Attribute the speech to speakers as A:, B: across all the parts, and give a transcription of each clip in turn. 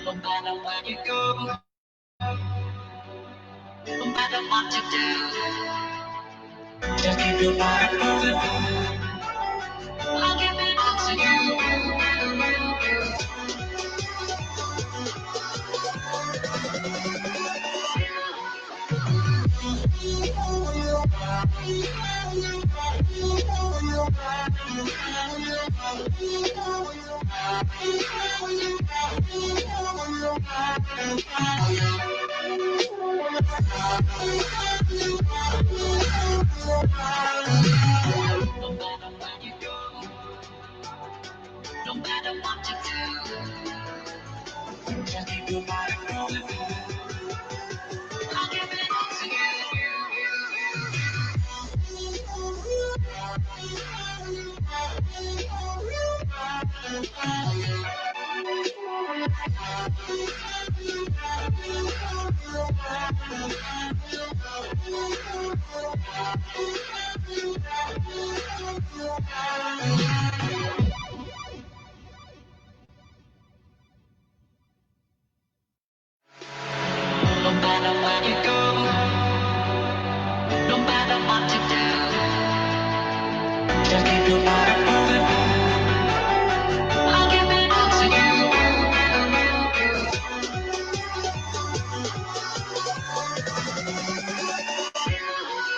A: No matter where you go, no matter what you do, just keep your body moving. I'll give it all to you. No matter where you go, no matter what you do, just keep your body moving. I'll give it all to No matter where you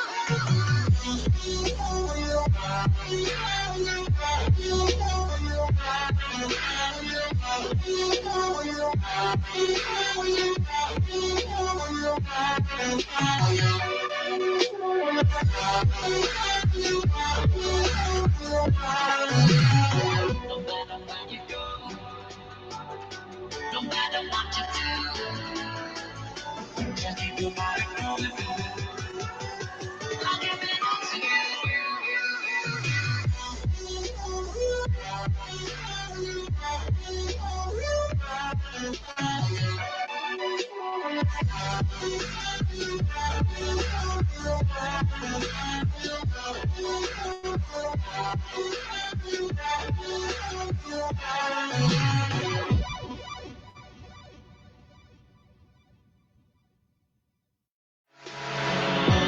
A: go, no matter what you do, just keep your body moving. I'll give it all to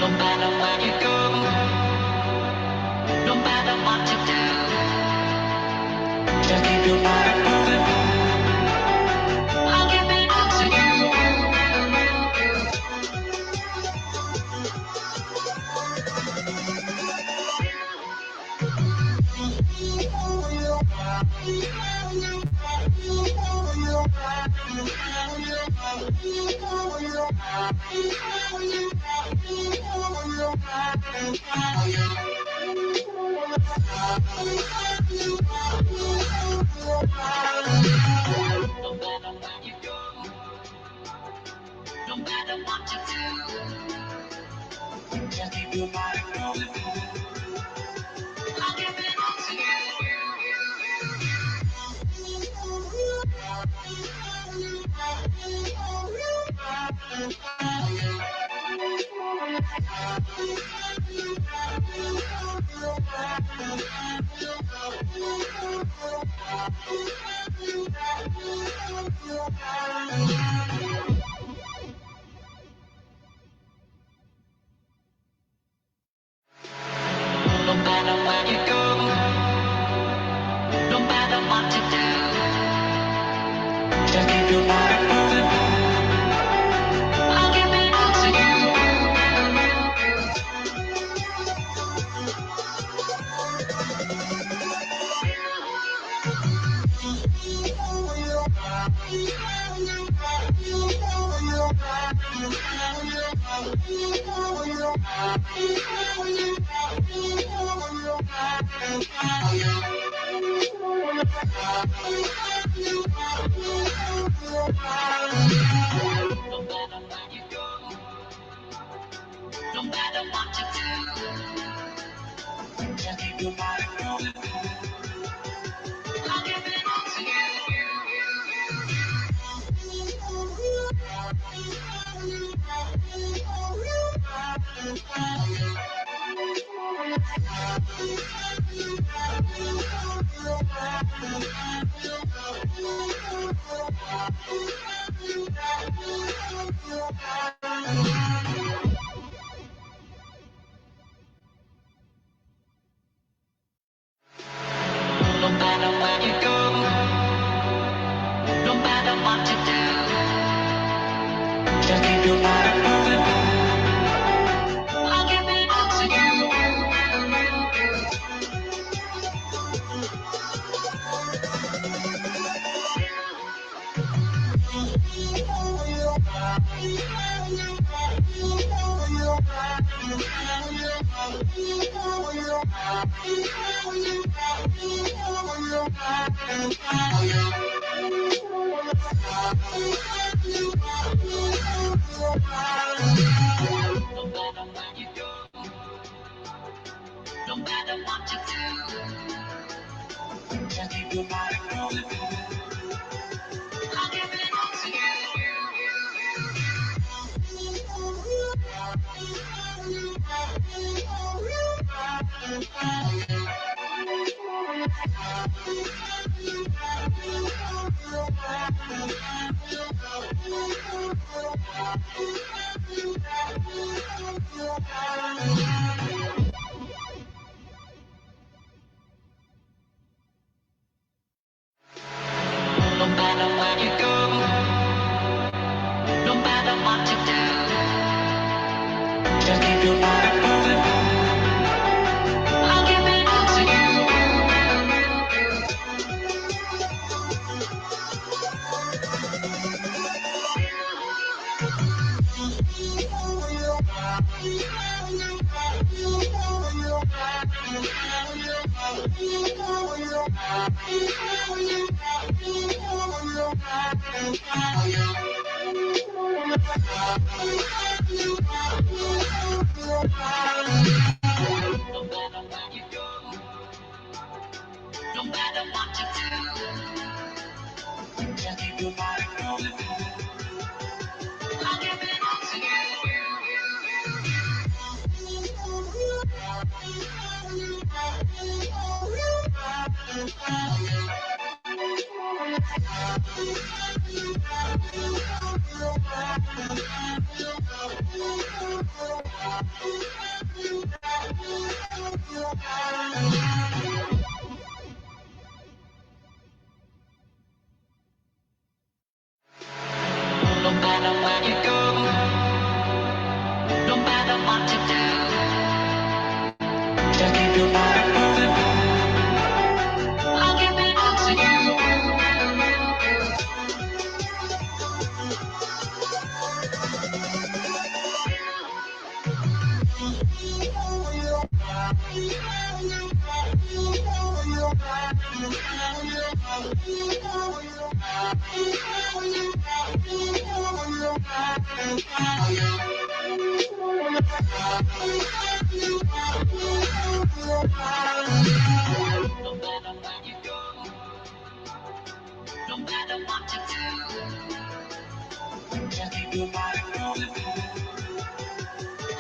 A: No matter where you go, no matter what you do, just keep your body moving. I'll give it all to No matter where you go, no matter what you do, just keep your body moving. I'll give it all to No matter where you go, no matter what you do, just keep your body moving. I'll give it all to No matter where you go, no matter what you do, just keep your body moving. I'll give it all to No matter where you go, no matter what you do, just keep your body moving. I'll give it all to you. matter where you go, no matter what you do, just keep your heart open. I'll give it all to you. No matter where you go, no matter what you do, just keep your heart open. I'll give it all to you. No matter where you go, no matter what you do, just keep your heart open. I'll give it all to you. No matter where you go, no matter what you do, just keep your heart open. I'll give it all to you. No matter where you go, no matter what you do, just keep your heart open. I'll give it all to you. No matter where you go, no matter what you do, just keep your heart open.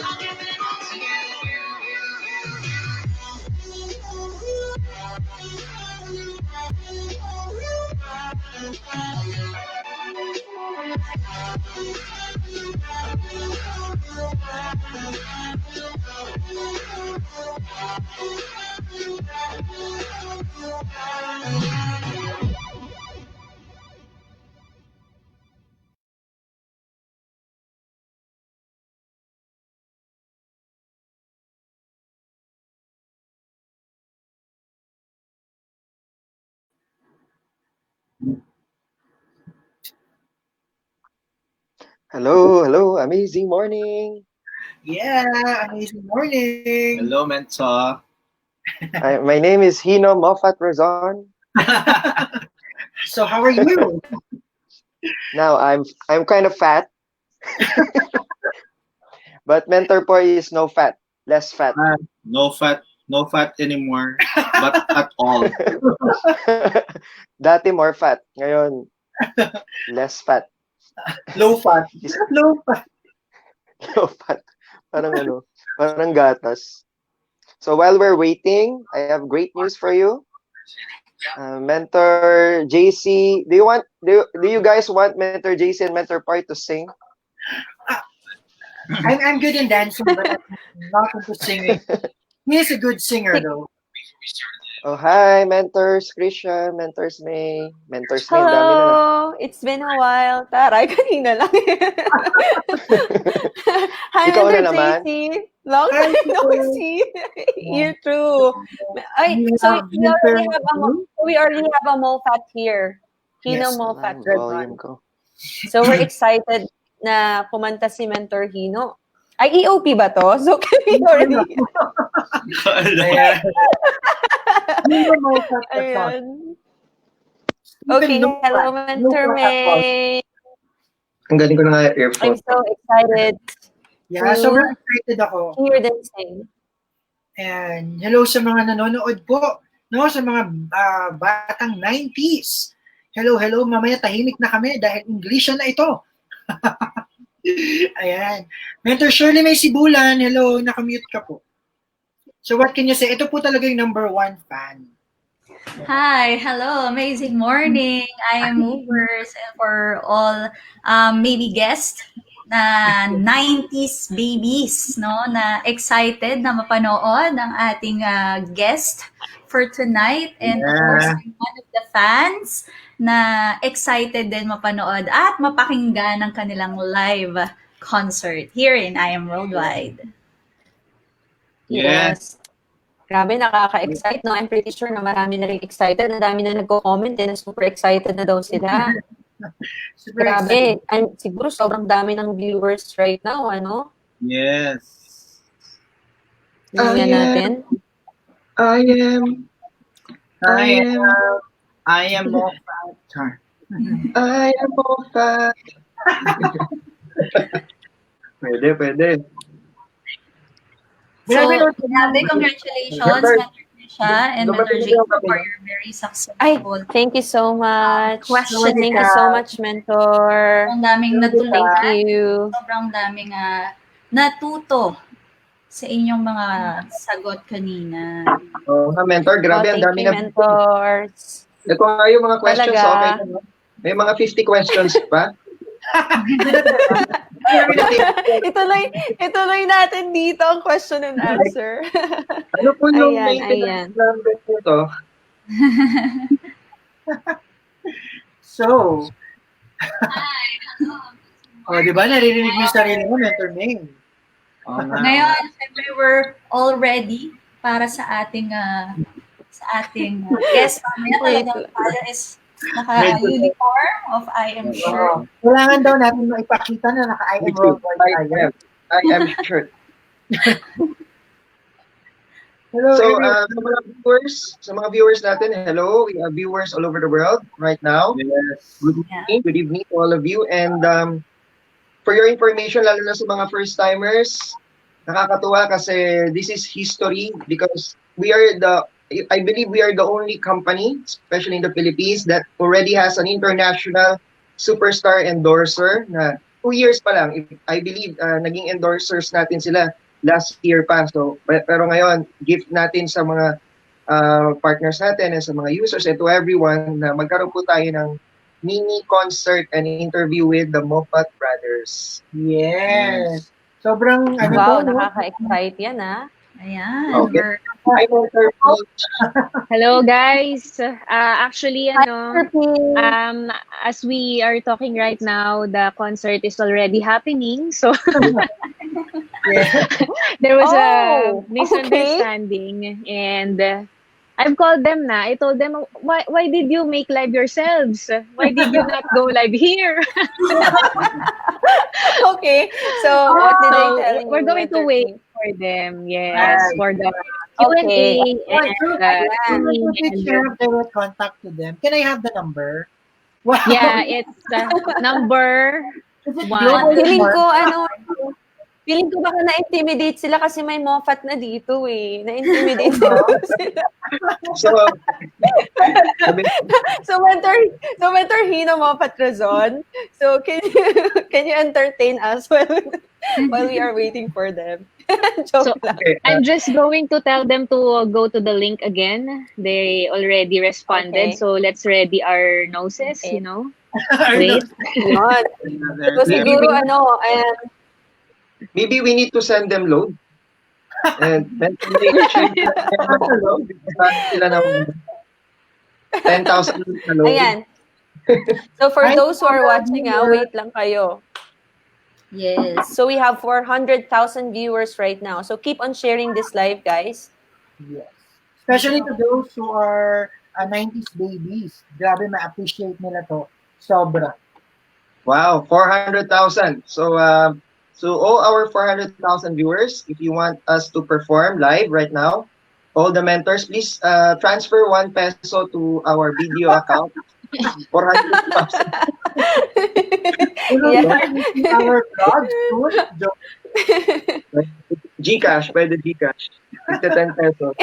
A: I'll give it all to you.
B: Hello, hello, amazing morning.
C: Yeah, amazing morning.
D: Hello, Mentor.
B: My name is Hino Moffatt Razon.
C: So how are you?
B: Now I'm kind of fat, but Mentor Boy is no fat, less fat.
D: No fat anymore, but at all.
B: Dati more fat, ngayon less fat.
C: Low fat.
B: Is
C: Low fat.
B: low fat. Parang ano, parang gatas. So while we're waiting, I have great news for you. Mentor JC, do you guys want Mentor JC and Mentor Pai to sing?
C: I'm good in dancing, but I'm not into singing. He is a good singer though.
B: Oh, hi, mentors Christian, mentors May, mentors May, ang dami na na.
A: Hello! It's been a while. Taray, kanina lang. Hi,
B: Ikaw na
A: Mentor
B: naman?
A: JC. Long
C: Hi,
A: time no
C: Peter.
A: see. You too. Ay,
C: We
A: so
C: have
A: we already
C: Winter.
A: have a Moffatt here. Hino
C: Yes.
A: Moffatt
B: Naman, volume
A: Redmond.
B: ko.
A: So we're excited na kumanta si Mentor Hino. Ay, EOP ba to? So can we already...
C: Ayan. Hello, Moffatt.
A: Ayan. Okay, hello, Mentor May.
B: Ang galing ko na nga
A: I'm
B: earphone.
A: so excited
C: Yeah, sobrang excited ako.
A: to hear them sing.
C: And hello sa mga nanonood po, no, sa mga batang 90s. Hello, mamaya tahimik na kami dahil English na ito. Ayan. Mentor Shirley May Sibulan, hello, nakamute ka po. So what can you say? Ito po talaga yung number 1 fan.
E: Hi, hello, amazing morning. I am Movers and for all maybe guests na 90s babies, no, na excited na mapanood ang ating guest for tonight. And of course, I'm one of the fans na excited din mapanood at mapakinggan ang kanilang live concert here in I Am Worldwide.
A: Yes. Grabe, nakaka-excite, no? I'm pretty sure na marami na rin excited. Na dami na nagko-comment na super excited na daw sila.
C: Super
A: Grabe. Siguro sobrang dami ng viewers right now, ano?
D: Yes.
A: Tingnan natin.
B: I am
D: Moffatt.
B: Moffatt. Pwede.
E: So, grabe, congratulations, Mentor Trisha and Mentor Jacob, for your very successful.
A: Thank you so much.
E: Question
A: Thank you so much, Mentor.
E: Sobrang daming natutunan.
A: Thank you.
E: Sobrang daming natuto sa inyong mga sagot kanina.
B: Oh, mentor, grabe, ang
A: Thank
B: dami
A: you,
B: na.
A: mentors.
B: Ito nga yung mga questions,
A: Talaga.
B: okay na, no? May mga 50 questions pa.
A: ituloy natin dito ang question and answer.
B: Ano po yung
A: Ayan.
B: maintenance number nito?
C: So, di ba naririnig mo yung sarili mo, Mentor May?
E: Ngayon, siyempre, we're all ready para sa ating guest. Mamaya talagang tayo is naka-uniform of I Am Sure.
C: Kailangan daw natin maipakita na naka-I Am Worldwide tayo.
B: I am sure.
C: Hello,
B: So,
C: everyone.
B: sa mga viewers natin, hello. We have viewers all over the world right now.
D: Yes.
B: Good evening to all of you. And for your information, lalo na sa mga first-timers, nakakatuwa kasi this is history because I believe we are the only company, especially in the Philippines, that already has an international superstar endorser na 2 years pa lang. I believe naging endorsers natin sila last year pa. So, pero ngayon, gift natin sa mga partners natin and sa mga users and to everyone na magkaroon po tayo ng mini concert and interview with the Moffatt brothers.
C: Yes. Sobrang,
A: Wow, nakaka-excite yan, ha?
E: Ayan.
B: Okay. Hi, Walter.
F: Hello guys. Actually, as we are talking right now, the concert is already happening. So there was a misunderstanding, and I've called them na. I told them, why did you make live yourselves? Why did you not go live here?
A: Okay. So what did they tell you?
F: We're going to wait for them. Yes, for the Q&A and
C: direct contact to them. Can I have the number? Wow.
F: yeah, it's number one.
A: Feeling ko baka na-intimidate sila kasi may Moffatt na dito eh. Na-intimidate sila. So Mentor Hino Moffatt Razon. So can you entertain us while we are waiting for them? Joke lang.
F: I'm just going to tell them to go to the link again. They already responded.
A: Okay.
F: So let's ready our noses,
A: Okay.
F: Wait.
A: So siguro
B: maybe we need to send them load. And mention sila ng 10,000 hello.
A: Ayan. So for
C: Hi,
A: those who are watching,
C: viewer.
A: wait lang kayo.
E: Yes.
A: So we have 400,000 viewers right now. So keep on sharing this live, guys.
C: Yes. Especially to those who are 90s babies. Grabe, ma-appreciate nila to. Sobra.
B: Wow, 400,000. So all our 400,000 viewers, if you want us to perform live right now, all the mentors, please transfer 1 peso to our video account. 400,000.
A: Yeah.
C: Our vlog soon.
B: Gcash, pwede Gcash. 10 pesos.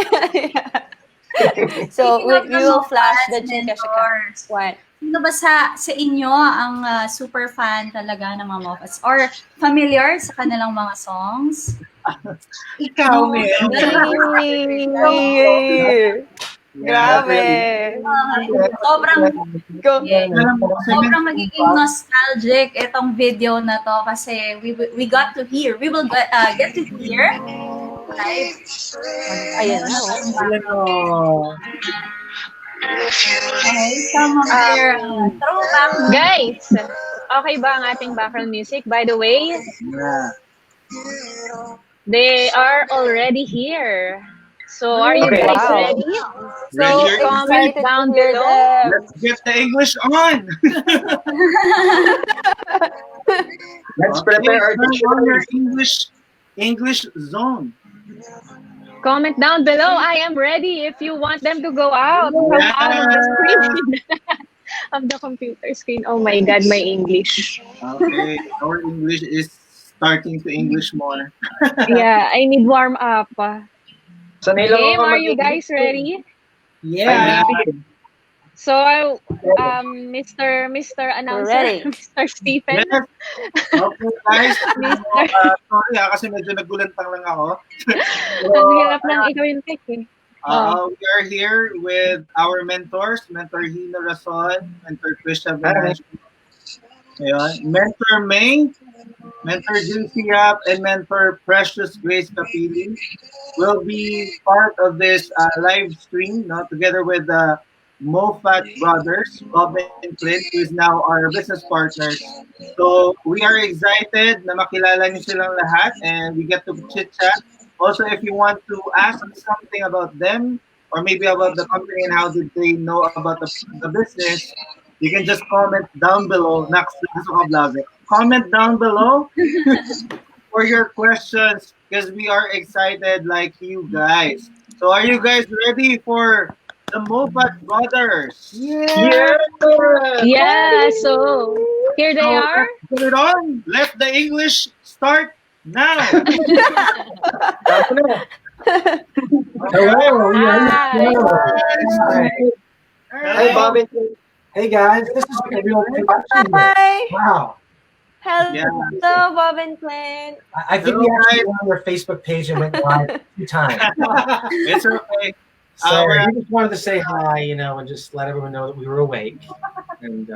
A: So
E: Speaking of
A: we will
E: the
A: flash the
E: Moffats
A: Gcash account.
E: mentors,
A: What?
E: sino ba sa inyo ang super fan talaga ng mga Moffats? Or familiar sa kanilang mga songs?
C: Ikaw, Mel.
A: Grabe.
E: Sobrang
A: Go.
E: sobrang magiging nostalgic itong video na to kasi we got to hear, we will get to hear live.
A: Ayan na. Oh.
E: Okay, some of their throwback.
F: Guys, okay ba ang ating background music? By the way,
D: Yeah.
F: they are already here. So are you
B: Okay.
F: guys
A: Wow.
F: ready?
A: So
D: Ready?
F: Comment
A: excited
F: down
A: to hear
F: below.
A: them.
D: Let's get the English on.
B: Let's prepare our
D: Turn on your
B: dictionaries.
D: English zone.
F: Comment down below. I am ready if you want them to go out. Come out of the screen. Of the computer screen. Oh my God, my English.
D: Okay, our English is starting to English more.
F: Yeah, I need warm up.
B: Sanay lang
F: Game,
B: ako
F: are you
B: mag-English.
F: guys ready?
C: Yeah.
F: So, Mr. Announcer,
A: ready.
F: Mr. Stephen.
D: Yes. Okay, guys. Sorry kasi medyo nagulantang lang ako.
F: Ang hirap ng ikaw yung pick eh.
D: We are here with our mentors, Mentor Hino Rason, Mentor Krisha Venancio, Mentor May, Mentor Juicy Rap, and Mentor Precious Grace Capili will be part of this live stream, together with the Moffatt brothers, Bob and Clint, who is now our business partners. So we are excited na makilala niyo silang lahat and we get to chit-chat. Also, if you want to ask something about them or maybe about the company and how did they know about the business, you can just comment down below. Comment down below for your questions because we are excited like you guys. So are you guys ready for the Moffatt brothers?
B: Yeah!
F: Yeah, so here they are.
D: Put it on. Let the English start now.
G: Hello.
F: Hi.
B: Hi, Bob and Clint.
G: Hey guys, this is a real production.
A: Hi.
G: Wow.
A: Hello,
D: Yeah.
A: Bob and Clint.
G: I think
D: Hello,
G: we actually
D: guys.
G: went on their Facebook page and went live 2 times.
D: It's okay.
G: So
D: we're-
G: we just wanted to say hi, and just let everyone know that we were awake. And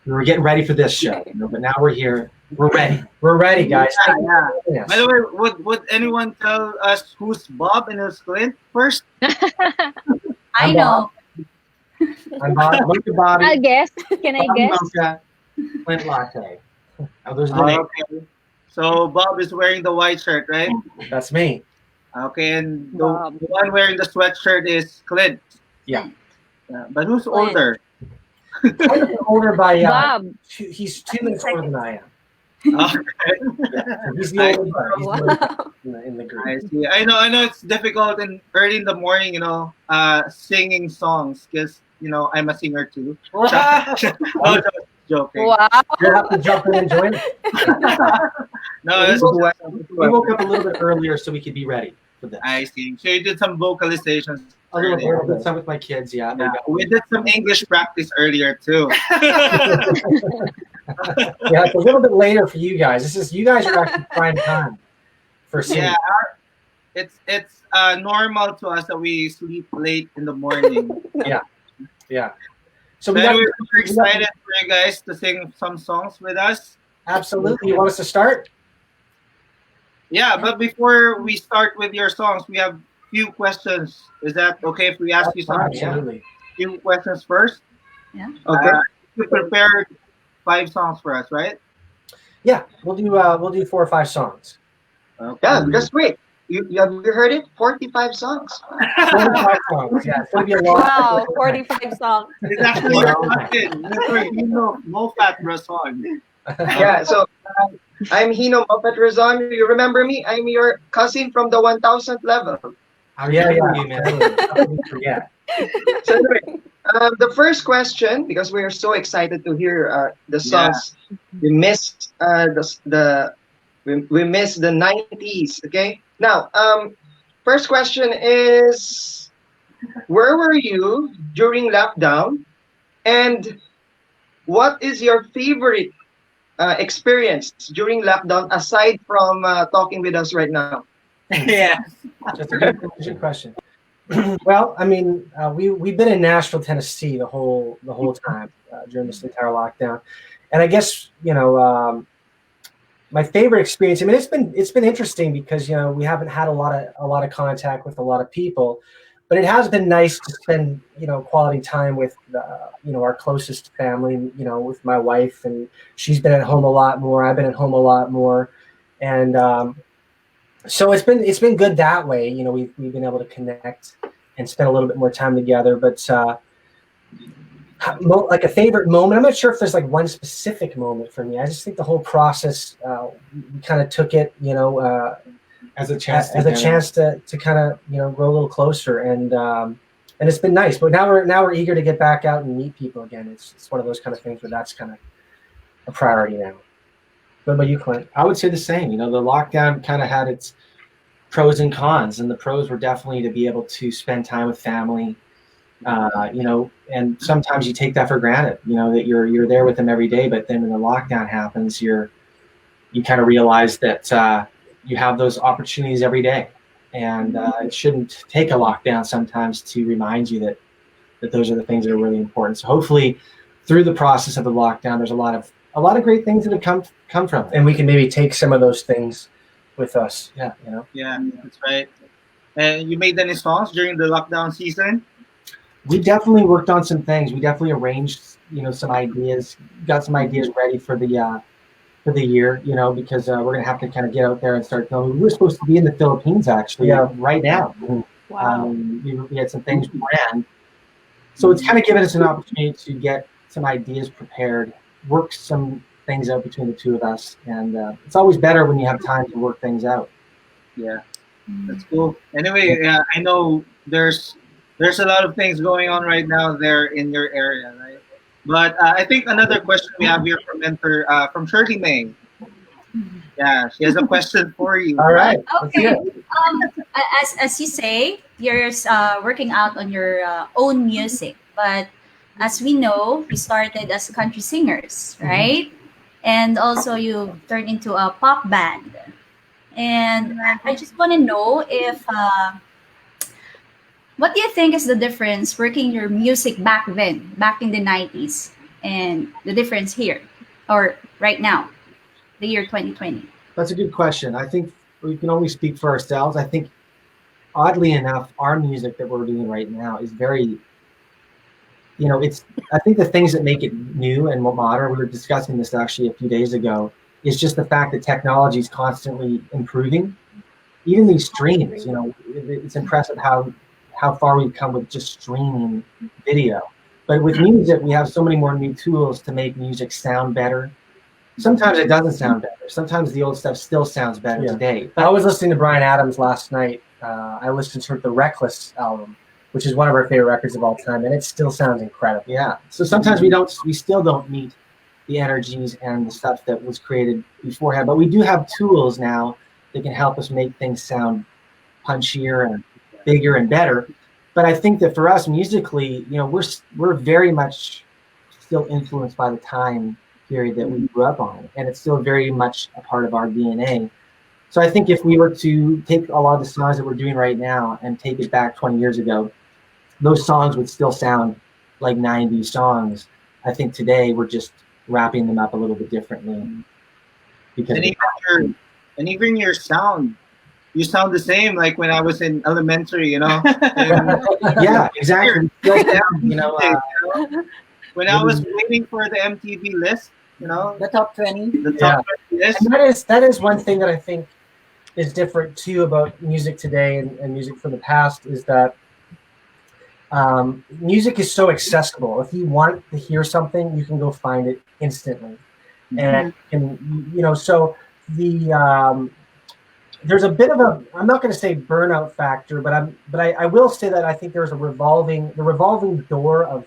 G: we were getting ready for this show. But now we're here. We're ready. We're ready, guys.
D: Yeah, yeah.
G: Yes.
D: By the way, would anyone tell us who's Bob and who's Clint first?
E: I know.
G: I'm Bob. Mocha Bobby.
F: I'll guess. Can I
G: Bobby
F: guess?
G: Mocha, Clint Latte. Oh, those are the names.
D: Okay. So Bob is wearing the white shirt, right?
G: That's me.
D: Okay, and the
F: Bob.
D: one wearing the sweatshirt is Clint.
G: Yeah.
D: But who's
A: Clint.
D: older?
G: I'm older by
F: Bob.
G: he's 2 minutes older than I am.
D: Okay.
G: So he's the older brother. He's
A: Wow.
G: in the group.
D: I see. I know it's difficult and early in the morning, singing songs because I'm a singer too. No, just joking.
A: Wow.
G: You'll have to jump in and join us.
D: No,
G: we,
D: it's,
G: woke up a little bit earlier so we could be ready for this.
D: I see. So you did some vocalizations
G: A little bit.
D: earlier.
G: I did some with my kids, yeah.
D: Yeah, we did some English practice earlier too.
G: Yeah, it's a little bit later for you guys. You guys are actually prime time for singing.
D: Yeah, it's normal to us that we sleep late in the morning.
G: Yeah. So
D: But we're
G: we got,
D: excited for you guys to sing some songs with us.
G: absolutely. You want us to start?
D: Yeah, but before we start with your songs, we have few questions. Is that okay if we ask you some
G: Absolutely.
D: few questions first?
E: Yeah.
B: Okay.
D: You prepared 5 songs for us, right?
G: Yeah, we'll do 4 or 5 songs.
D: Okay.
B: Yeah, that's great. Have you heard it? 45 songs.
G: 45 songs. Yeah, it's gonna be a long.
A: Wow, 45 songs.
D: It's actually your cousin, Mr. Hino Moffatt Rason.
B: Yeah, so I'm Hino Moffatt Razon. You remember me? I'm your cousin from the 1000th level.
G: Yeah, you man. Yeah.
B: So anyway, the first question, because we are so excited to hear the songs, we missed we missed the 90s. Okay, now first question is, where were you during lockdown, and what is your favorite experience during lockdown aside from talking with us right now?
D: Yeah.
G: Just a good question. Well, I mean, we've been in Nashville, Tennessee the whole time during this entire lockdown, and I guess my favorite experience. I mean, it's been interesting because we haven't had a lot of contact with a lot of people, but it has been nice to spend quality time with our closest family. With my wife, and she's been at home a lot more. I've been at home a lot more, and so it's been good that way. We've been able to connect and spend a little bit more time together. But like a favorite moment, I'm not sure if there's like one specific moment for me. I just think the whole process, we kind of took it,
H: as a chance
G: to kind of grow a little closer, and it's been nice. But now we're eager to get back out and meet people again. It's one of those kind of things where that's kind of a priority now. What about you, Clint?
H: I would say the same. The lockdown kind of had its pros and cons, and the pros were definitely to be able to spend time with family. And sometimes you take that for granted. That you're there with them every day, but then when the lockdown happens, you kind of realize that you have those opportunities every day, and it shouldn't take a lockdown sometimes to remind you that those are the things that are really important. So hopefully, through the process of the lockdown, there's a lot of great things that have come from it,
G: and we can maybe take some of those things with us.
H: Yeah,
D: Yeah, that's right. And you made any songs during the lockdown season?
H: We definitely worked on some things. We definitely arranged, some ideas, got some ideas ready for the year, because we're gonna have to kind of get out there and start filming. We were supposed to be in the Philippines actually, right now.
A: Wow.
H: We had some things planned, so it's kind of given us an opportunity to get some ideas prepared, work some things out between the two of us, and it's always better when you have time to work things out.
D: Yeah, that's cool. Anyway, I know there's a lot of things going on right now there in your area, right? But I think another question we have here from Shirley May. Yeah, she has a question for you.
G: All right.
E: Okay. As you say, you're working out on your own music, but as we know, you started as country singers, right? And also you turned into a pop band. And I just want to know if what do you think is the difference working your music back then, back in the 90s, and the difference here or right now, the year 2020?
H: That's a good question. I think we can only speak for ourselves. I think, oddly enough, our music that we're doing right now is very, I think the things that make it new and modern, we were discussing this actually a few days ago, is just the fact that technology is constantly improving. Even these streams, it's impressive how far we've come with just streaming video. But with music, we have so many more new tools to make music sound better. Sometimes it doesn't sound better. Sometimes the old stuff still sounds better today.
G: I was listening to Bryan Adams last night. I listened to the Reckless album, which is one of our favorite records of all time, and it still sounds incredible.
H: Yeah. So sometimes we still don't meet the energies and the stuff that was created beforehand, but we do have tools now that can help us make things sound punchier and bigger and better. But I think that for us musically, we're very much still influenced by the time period that we grew up on, and it's still very much a part of our DNA. So I think if we were to take a lot of the songs that we're doing right now and take it back 20 years ago, those songs would still sound like 90s songs. I think today we're just wrapping them up a little bit differently.
D: Any And even your sound, you sound the same like when I was in elementary, you know. And
H: Yeah, exactly. You know,
D: when I was waiting for the MTV list, you know,
I: The top 20.
D: the top 20 list.
G: And that is one thing that I think is different too about music today and music from the past is that music is so accessible. If you want to hear something, you can go find it instantly, and so there's a bit of a, I'm not going to say burnout factor, but I will say that I think there's the revolving door of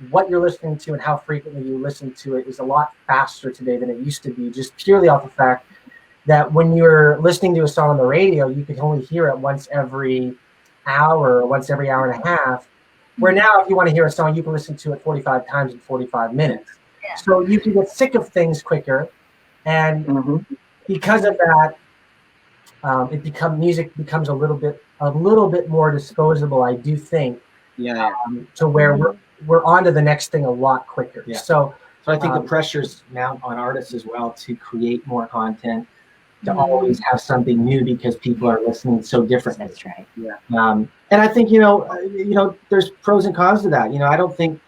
G: what you're listening to and how frequently you listen to it is a lot faster today than it used to be, just purely off the fact that when you're listening to a song on the radio, you could only hear it once every hour or once every hour and a half. Where now, if you want to hear a song, you can listen to it 45 times in 45 minutes. Yeah. So you can get sick of things quicker. And because of that, music becomes a little bit more disposable, I do think.
D: Yeah.
G: To where we're on to the next thing a lot quicker.
H: Yeah.
G: So
H: I think the pressure's now on artists as well to create more content, to always have something new because people are listening so differently.
E: That's right.
H: Yeah. And I think there's pros and cons to that. I don't think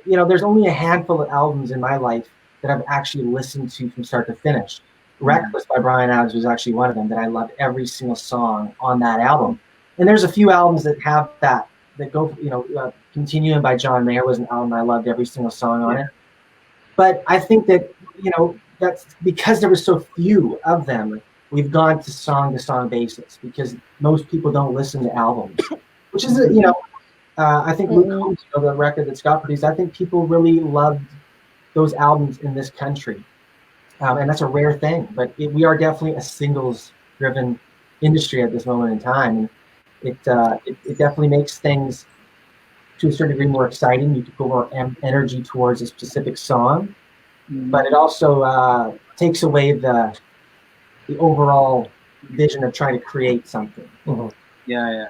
H: there's only a handful of albums in my life that I've actually listened to from start to finish. Reckless by Bryan Adams was actually one of them that I loved every single song on that album. And there's a few albums that have that go, Continuum by John Mayer was an album I loved every single song on it. But I think that, that's because there were so few of them, we've gone to song basis because most people don't listen to albums, which is, I think Luke Combs, the record that Scott produced, I think people really loved those albums in this country. And that's a rare thing, but we are definitely a singles-driven industry at this moment in time. And it definitely makes things to a certain degree more exciting. You can put more energy towards a specific song, but it also takes away the overall vision of trying to create something.
D: Yeah.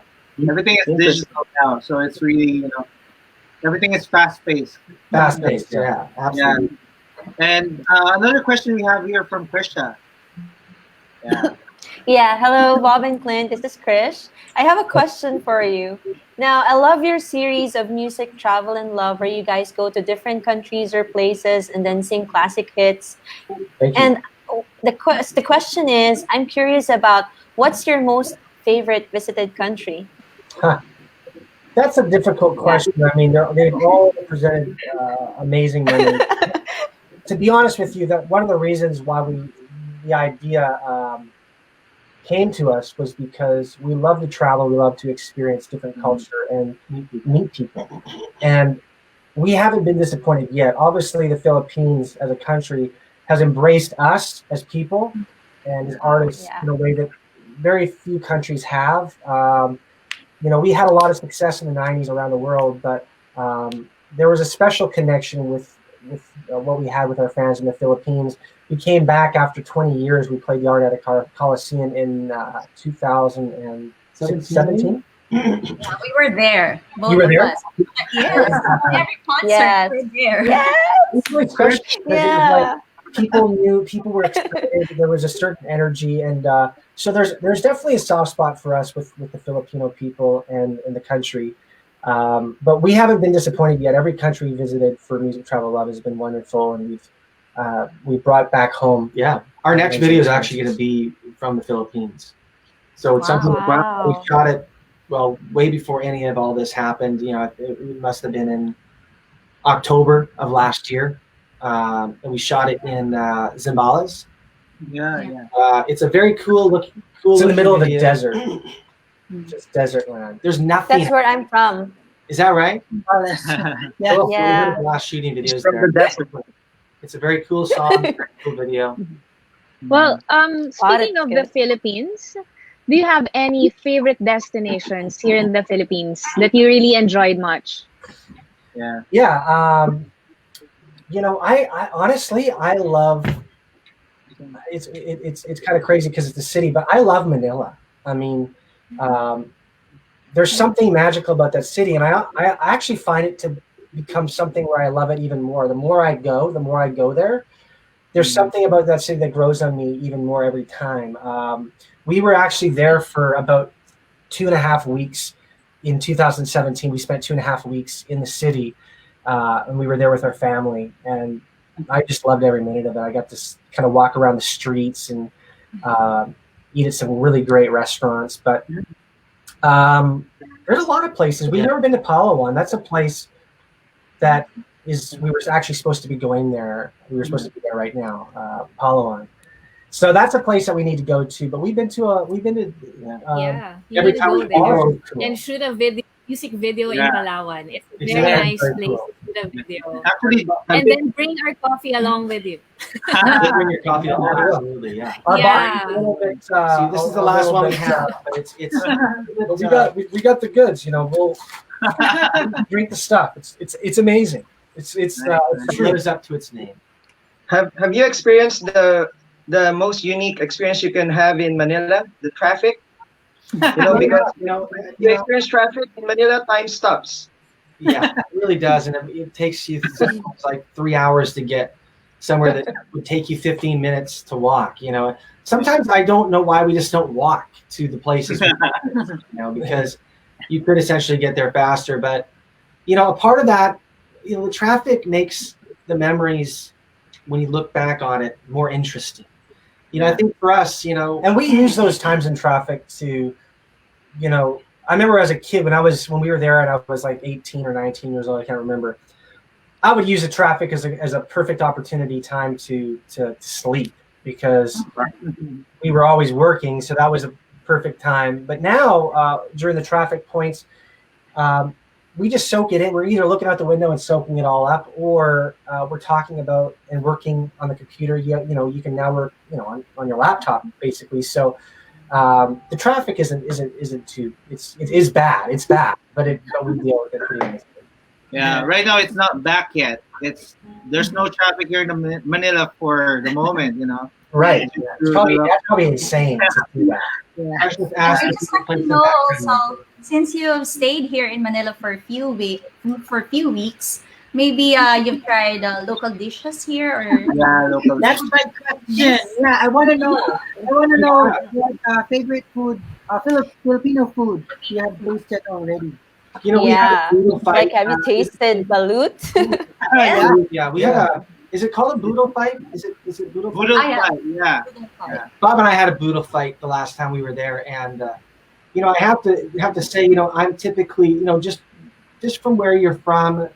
D: Everything is digital now, so it's really, everything is fast-paced.
G: Fast-paced, yeah, absolutely.
D: Yeah. And another question we have here from Krisha. Yeah.
A: Yeah, hello, Bob and Clint. This is Krish. I have a question for you. Now, I love your series of music, travel, and love, where you guys go to different countries or places and then sing classic hits.
G: Thank you.
A: And the question is, I'm curious about what's your most favorite visited country?
G: That's a difficult question. I mean, they've all presented amazing memories. To be honest with you, that one of the reasons why the idea came to us was because we love to travel, we love to experience different culture and meet people. And we haven't been disappointed yet. Obviously, the Philippines as a country has embraced us as people and as artists in a way that very few countries have. We had a lot of success in the 90s around the world, but there was a special connection with what we had with our fans in the Philippines. We came back after 20 years. We played the Arnetta Coliseum in 2017.
E: Yeah, we were there. Both
G: You were
E: of
G: there?
E: us. Yes. Every concert
A: Yes.
E: we were there.
A: Yes.
G: It's really special because it was like people knew, people were excited. There was a certain energy, and so there's definitely a soft spot for us with the Filipino people and the country. But we haven't been disappointed yet. Every country we visited for Music Travel Love has been wonderful, and we've brought back home.
H: Yeah, our next video is actually going to be from the Philippines. So it's something that we shot it way before any of all this happened. It must have been in October of last year, and we shot it in Zambales.
D: Yeah.
H: It's a very cool looking.
G: It's in the middle of the desert. Just desert land.
H: There's nothing.
A: That's where I'm from.
H: Is that right?
A: Yeah.
H: Well, yeah. The last shooting videos
B: From
H: there.
B: the desert.
H: It's a very cool song, very cool video.
F: Well, speaking of the Philippines, do you have any favorite destinations here in the Philippines that you really enjoyed much?
D: Yeah.
G: Yeah. I honestly, I love. It's kind of crazy because it's the city, but I love Manila. I mean, there's something magical about that city, and I actually find it to become something where I love it even more. The more I go there, there's something about that city that grows on me even more every time. We were actually there for about 2.5 weeks in 2017. We spent 2.5 weeks in the city, and we were there with our family, and I just loved every minute of it. I got to kind of walk around the streets and eat at some really great restaurants. But there's a lot of places. We've never been to Palawan. That's a place that we were actually supposed to be going there. We were supposed to be there right now, Palawan. So that's a place that we need to go to. But we've been to
I: you
G: every
I: need to
G: time
I: go
G: we
I: there
G: cool.
I: and shoot a music video in Palawan. It's a very
G: Exactly.
I: nice
G: Very
I: place
G: cool.
I: to shoot a video.
D: Actually,
I: And then bring our coffee along with you.
H: Bring your coffee along. Absolutely, yeah.
G: Our
I: Yeah.
G: body's a little bit,
H: See, this is the last one we have, but it's
G: but we got the goods. We'll drink the stuff. It's amazing. It's
H: it lives up to its name.
B: Have you experienced the most unique experience you can have in Manila? The traffic. Because you experience traffic in Manila, time stops.
H: Yeah, it really does, and it takes you like 3 hours to get somewhere that would take you 15 minutes to walk. Sometimes I don't know why we just don't walk to the places, because you could essentially get there faster. But a part of that, the traffic makes the memories when you look back on it more interesting. I think for us,
G: and we use those times in traffic to, I remember as a kid when we were there and I was like 18 or 19 years old, I can't remember. I would use the traffic as a perfect opportunity time to sleep because we were always working, so that was a perfect time. But now during the traffic points, we just soak it in. We're either looking out the window and soaking it all up, or we're talking about and working on the computer. You can now work on your laptop basically. So the traffic isn't too. It is bad. It's bad, but we deal with it pretty nicely.
D: Yeah, right now it's not back yet. There's no traffic here in Manila for the moment.
G: Right. Yeah. That's probably insane to do that.
H: I just asked
E: I just want to know also, since you have stayed here in Manila for a few weeks, maybe you've tried local dishes here, or
D: local.
C: That's my question. Yeah, I want to know what favorite food, Filipino food you have tasted already.
H: We had a boodle fight.
A: Like, have you tasted balut?
H: Yeah, we had a. Is it called a boodle fight? Is it boodle fight?
D: Boodle fight, yeah.
H: Bob and I had a boodle fight the last time we were there, and I have to say, I'm typically, just from where you're from,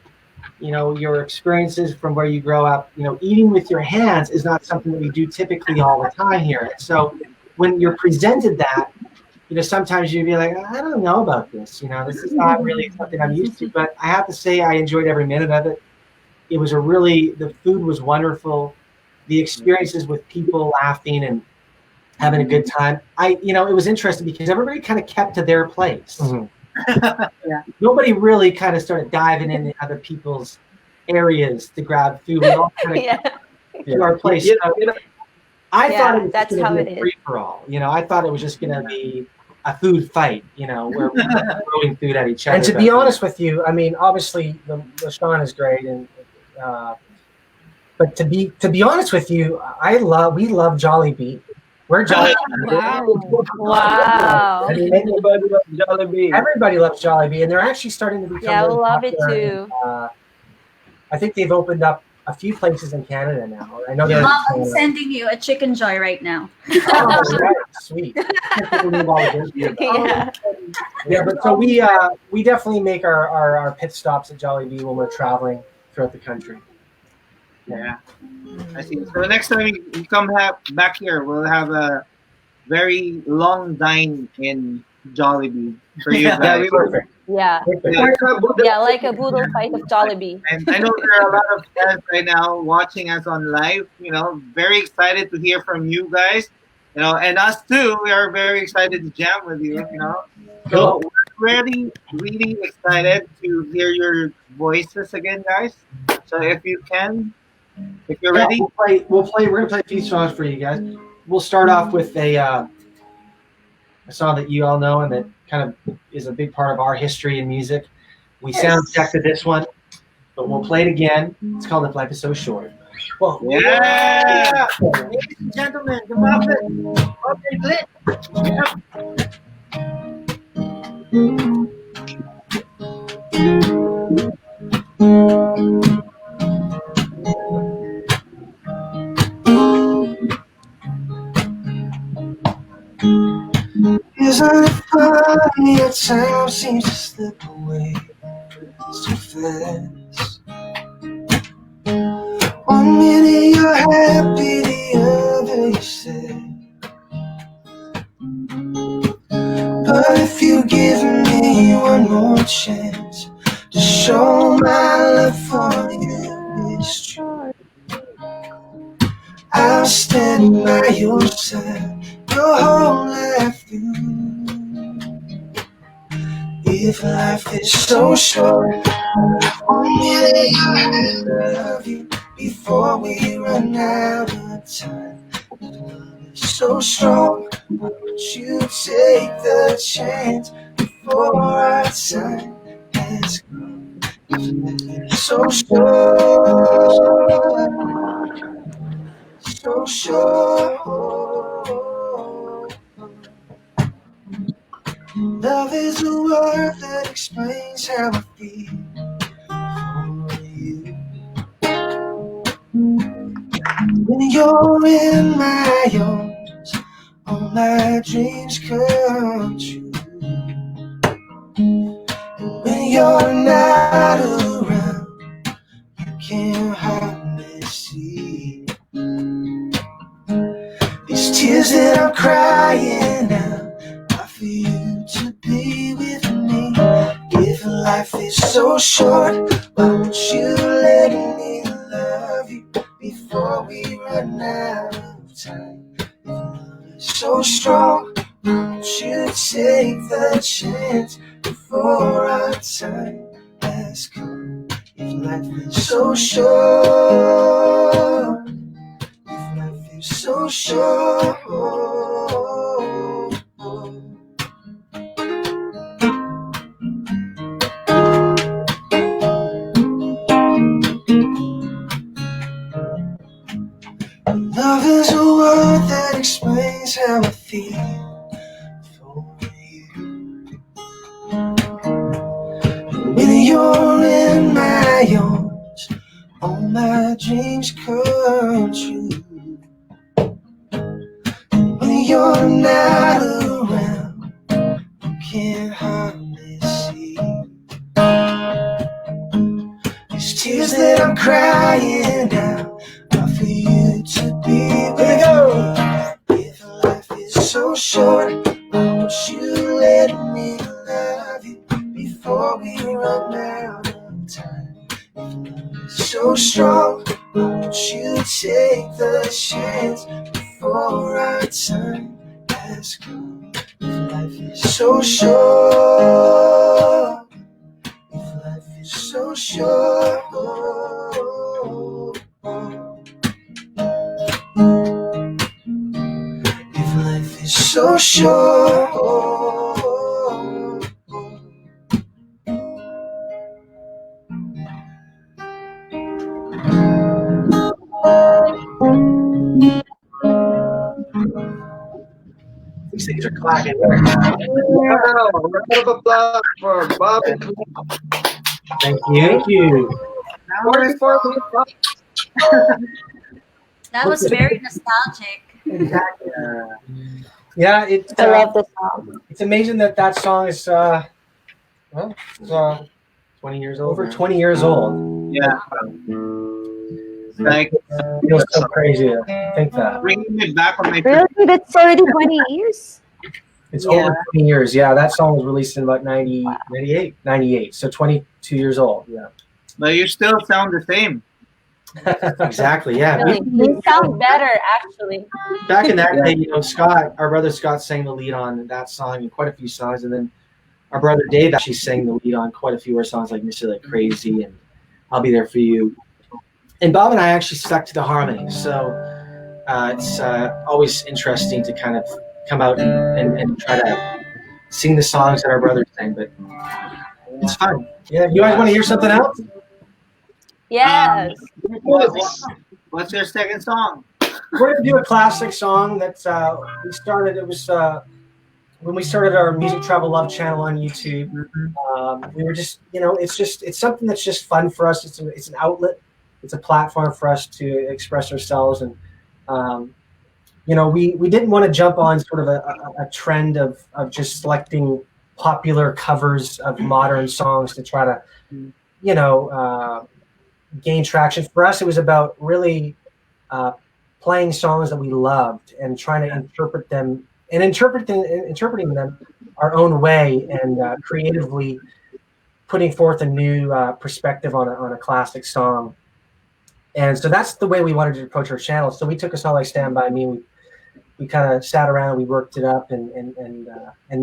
H: your experiences from where you grow up, eating with your hands is not something that we do typically all the time here. So when you're presented that, sometimes you'd be like, I don't know about this. This is not really something I'm used to. But I have to say, I enjoyed every minute of it. It was the food was wonderful. The experiences with people laughing and having a good time. It was interesting because everybody kind of kept to their place.
C: Yeah.
H: Nobody really kind of started diving into other people's areas to grab food. We all kind of to our place. I thought it was
A: that's
H: just
A: how
H: going to be
A: it
H: a free-for-all. I thought it was just going to be a food fight, where we're throwing food at each other.
G: And to be honest with you, I mean, obviously the Sean is great, and but to be honest with you, we love Jollibee. We're Jollibee.
A: Wow.
G: I mean,
B: Everybody loves Jollibee.
G: everybody loves Jollibee, and they're actually starting to become.
A: Yeah, we
G: really
A: love it
G: popular.
A: too.
G: I think they've opened up a few places in Canada now. I know they're.
E: Mom, I'm sending you a chicken joy right now.
G: Oh, right. Sweet.
A: Yeah.
G: Yeah, but so we definitely make our pit stops at Jollibee when we're traveling throughout the country.
D: Yeah, I see. So the next time you come back here, we'll have a very long dine in Jollibee for you guys.
B: Yeah, we were
G: Perfect.
A: Yeah. Yeah, like a boodle fight of Jollibee.
D: And I know there are a lot of fans right now watching us on live. Very excited to hear from you guys. And us too. We are very excited to jam with you. So we're really excited to hear your voices again, guys. So if you're ready,
H: We're gonna play a few songs for you guys. We'll start off with a song that you all know and that kind of is a big part of our history in music. We sound checked to this one, but we'll play it again. It's called "If Life Is So Short."
G: Well,
D: Yeah.
C: Ladies and gentlemen, the Moffatt, Moffatt Clint.
H: Isn't it funny how time seems to slip away so fast? One minute you're happy, the other you're sad. But if you give me one more chance to show my love for you, it's true. I'll stand by your side your whole life through. If life is so short, only I love you before we run out of time. If love is so strong, why don't you take the chance before our time has come? If life is so short, so short. Love is a word that explains how I feel for you. When you're in my arms, all my dreams come true. And when you're not around, you can't hardly see these tears that I'm crying out are for you to be with me. If life is so short, why won't you let me love you before we run out of time? If love is so strong, why won't you take the chance before our time has come? If life is so short, if life is so short. Love is a word that explains how I feel for you. When you're in my arms, all my dreams come true. When you're not around, you can't hardly see these tears that I'm crying out are for you to be with me. If life is so short, why won't you let me love you before we run out of time? If love is so strong, why won't you take the chance before our time has come? If life is so short, if life is so short. If life is so short. These things are clacking.
B: Wow, a round of applause for Bob and Clint.
G: thank you. Thank you.
B: 44 minutes.
E: That was very nostalgic.
C: Exactly.
G: Yeah,
A: I love the song.
G: it's amazing that song is well, it's,
H: 20 years old.
G: over
H: now.
G: 20 years old.
D: Yeah. Like
G: It feels so crazy to think that.
D: bringing me back on my
A: Really? That's already 20 years?
G: It's
C: Yeah.
G: over 20 years. Yeah, that song was released in about 98. So 22 years old. Yeah.
D: But you still sound the same.
H: Exactly. Yeah.
A: Really? You sound better, actually.
H: Back in that day, Scott, our brother Scott sang the lead on that song and quite a few songs, and then our brother Dave actually sang the lead on quite a few of our songs like Mr. Like Crazy and I'll Be There For You. And Bob and I actually stuck to the harmony. So it's always interesting to kind of come out and try to sing the songs that our brothers sang, but it's fun.
G: Yeah. You guys want to hear something else?
A: Yes.
D: What's your second song?
G: We're gonna do a classic song that we started. It was when we started our Music Travel Love channel on YouTube. We were just, it's something that's just fun for us. It's an outlet. It's a platform for us to express ourselves, and we didn't want to jump on sort of a trend of just selecting popular covers of modern songs to try to gain traction. For us, it was about really playing songs that we loved and trying to interpret them and interpreting them our own way, and creatively putting forth a new perspective on a classic song. And so that's the way we wanted to approach our channel. So we took a song like "Stand By Me." We kind of sat around, we worked it up, and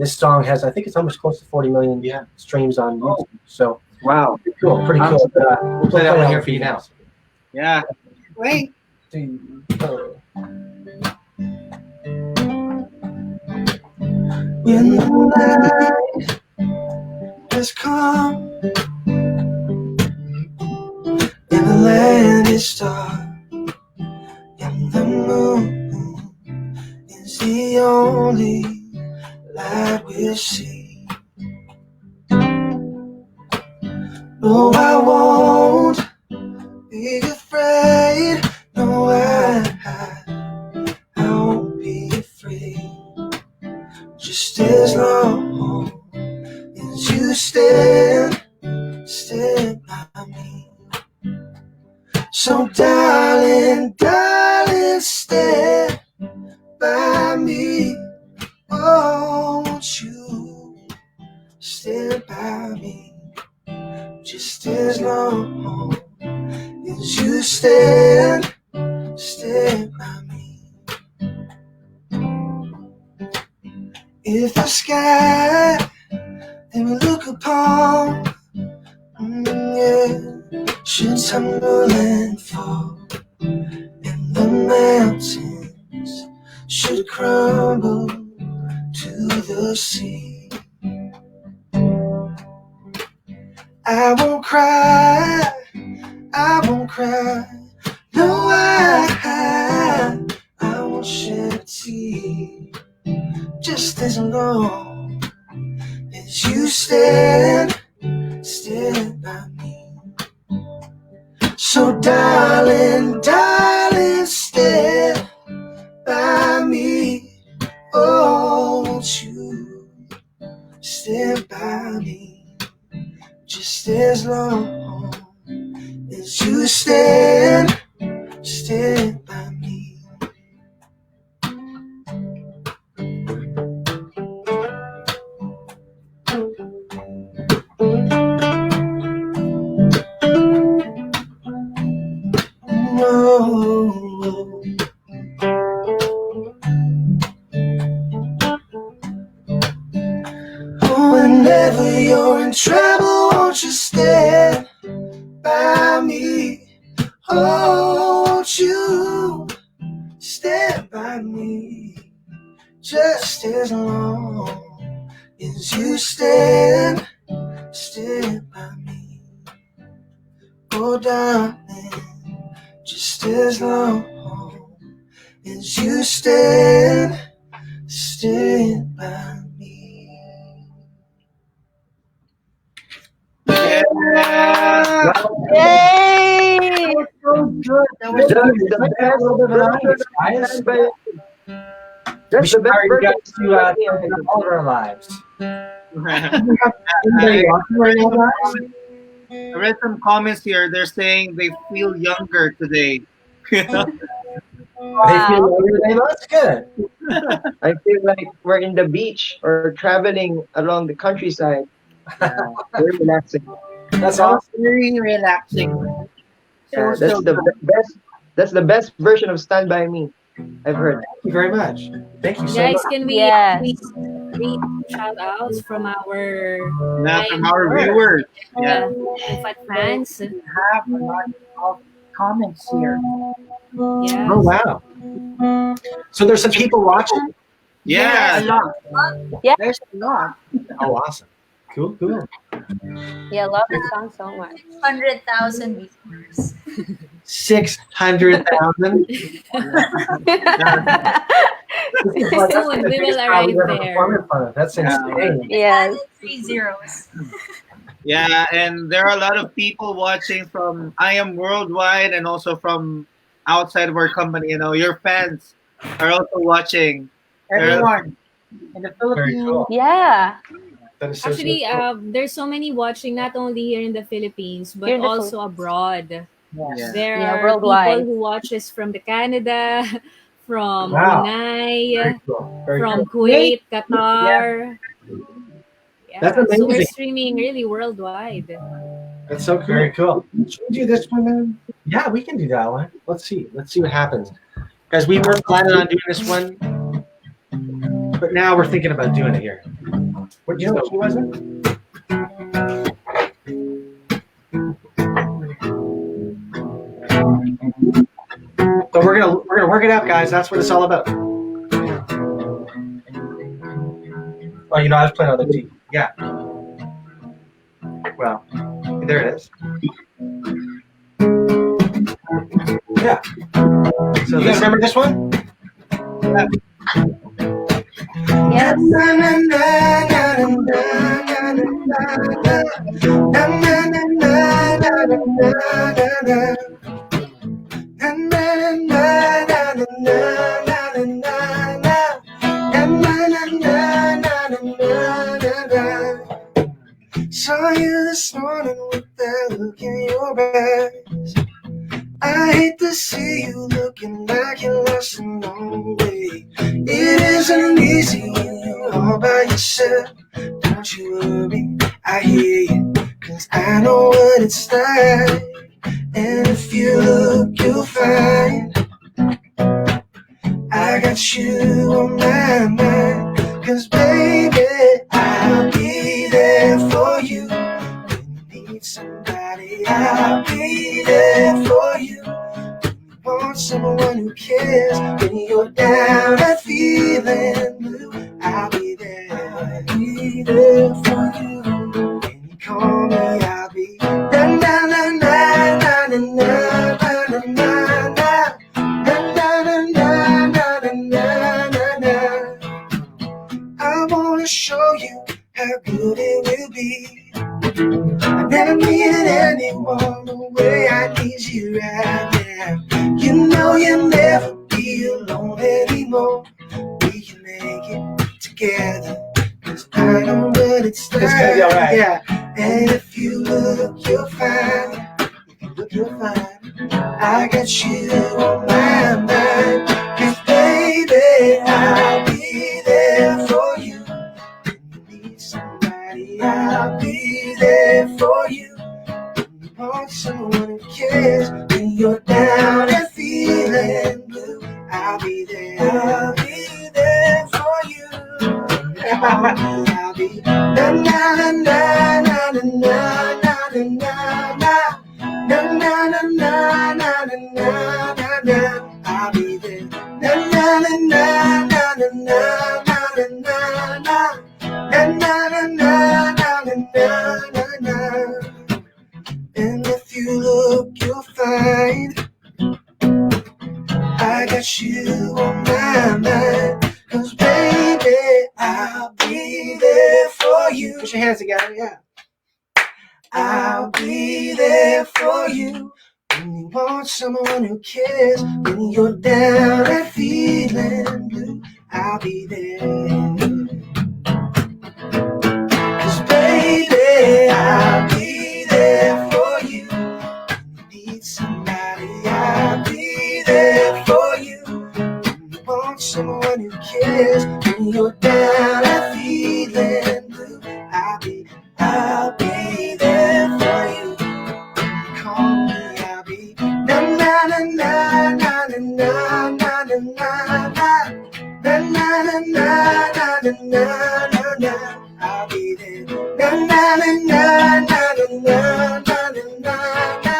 G: this song has, I think it's almost close to 40 million streams on YouTube. So
B: wow,
G: pretty cool.
H: We'll play that one here for you now.
D: Yeah.
C: Wait.
J: When the night has come and the land is dark and the moon is the only light we'll see. No, I won't be afraid. No, I won't be afraid. Just as long as you stand by me. So darling, stand by me. Oh, won't you stand by me? Just as long as you stand by me. If the sky that we look upon, should tumble and fall, and the mountains should crumble to the sea, I won't cry, no, I won't shed a tear. Just as long as you stand by me. So darling, stand by me. Oh, won't you stand by me? Just as long as you stand by me. Whenever you're in trouble, won't you stand by me? Oh, won't you stand by me? Just as long as you stand by me. Oh, darling, just as long as you stand by me.
D: Yeah.
A: Yay!
C: So good. That was
B: That's the best version.
G: To all of our lives.
D: I read some comments here. They're saying they feel younger today.
G: They feel that's good.
B: I feel like we're in the beach or traveling along the countryside. Very relaxing.
G: That's awesome.
C: very relaxing.
B: Yeah, that's the best. That's the best version of "Stand by Me" I've heard.
G: Thank you very much. Thank you so
I: Guys,
G: much.
I: can we
A: Yes.
I: read shout outs from our
D: From our viewers. Yeah.
I: Moffatt fans?
C: We have a lot of comments here.
I: Yeah.
G: Oh wow. So there's some people watching?
D: Yeah.
C: A lot.
A: Yeah.
C: There's a lot.
G: Oh awesome. Cool.
A: Yeah, love this song so much.
E: 600,000 viewers.
H: 600,000.
I: Soon we will arrive there.
G: That's insane.
A: Yes.
E: 3 zeros.
D: Yeah, and there are a lot of people watching from I Am Worldwide and also from outside of our company. You know, your fans are also watching.
C: Everyone in the
G: Very
C: Philippines.
G: cool.
A: Yeah.
G: That is so
I: Actually,
G: cool.
I: there's so many watching not only here in the Philippines but
A: Here in the
I: also abroad.
C: Yes.
I: There
A: Yeah,
I: are
A: worldwide.
I: people who watches from the Canada, from
G: Wow.
I: Brunei,
G: Very cool. Very
I: from
G: cool.
I: Kuwait, Qatar. Yeah,
G: That's
I: so we're
G: amazing.
I: streaming really worldwide.
H: That's so cool.
G: Very cool.
H: Should we do this one then?
G: Yeah, we can do that one.
H: Let's see. Let's see what happens. Guys, we weren't planning on doing this one, but now we're thinking about doing it here.
G: What you know what she wasn't?
H: So we're gonna work it out, guys. That's what it's all about.
G: Oh, you know, I was playing on the G.
H: Yeah. Well, there it is.
G: Yeah.
H: So you guys remember this one?
A: Yes.
J: Saw you this morning with that look in your eyes. I hate to see you looking like you're lost and lonely. It isn't easy when you're all by yourself. Don't you worry, I hear you, 'cause I know what it's like. And if you look, you'll find I got you on my mind. 'Cause baby, I'll be there for you. When you need somebody, I'll be there for you. When you want someone who cares, when you're down and feeling blue, I'll be there. I'll be there for you. When you call me, I'll be na na na na na na na na na na. I wanna show you how good it will be. I never needed anyone the way I need you right now. You know you'll never be alone anymore. We can make it together, 'cause I know what it's like.
H: It's gonna be all right.
J: Yeah, and if you look, you'll find. If you look, you'll find. I got you on my mind. 'Cause baby, I'll be there for you. When you need somebody, I'll be there for you. When you want someone who cares, when you're down and feeling blue, I'll be there. I'll be there for you. I'll be na na na na na na na na na na. Na na na na na na na na na. I'll be there. Na na na na na na na na na na. Na na na na na na na na. And if you look, you'll find I got you on my mind. 'Cause baby, I'll be there for you.
H: Put your hands together. Yeah.
J: I'll be there for you. When you want someone who cares, when you're down and feeling blue, I'll be there. 'Cause baby, I'll be there for you. When you need somebody, I'll be there for you. When you want someone who cares, when you're down and feeling blue, I'll be there for you. Call me, I'll be na na na na na na na na na na na na na na na na. I'll be there. Na na na na na na na na na na.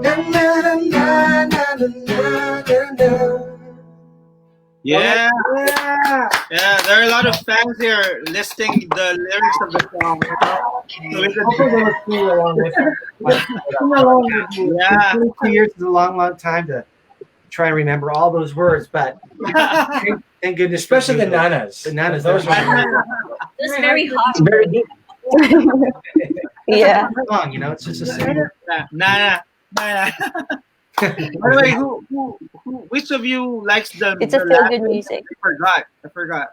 J: Na na na na na na na na.
D: Yeah. Yeah, there are a lot of fans here listing the lyrics of the song. You know? So we could-
H: Hopefully they'll see along with it.
D: yeah.
H: 22 years is a long, long time to try and remember all those words, but thank goodness, for
G: Especially the
H: Google.
G: nanas.
H: The nanas,
G: Those
H: those
G: are
E: That's very hot.
B: It's very deep.
A: Yeah.
H: song, it's just a simple.
D: Nah. By the way, which of you likes the?
A: It's a
D: the
A: feel
D: last
A: good
D: name?
A: music.
D: I forgot.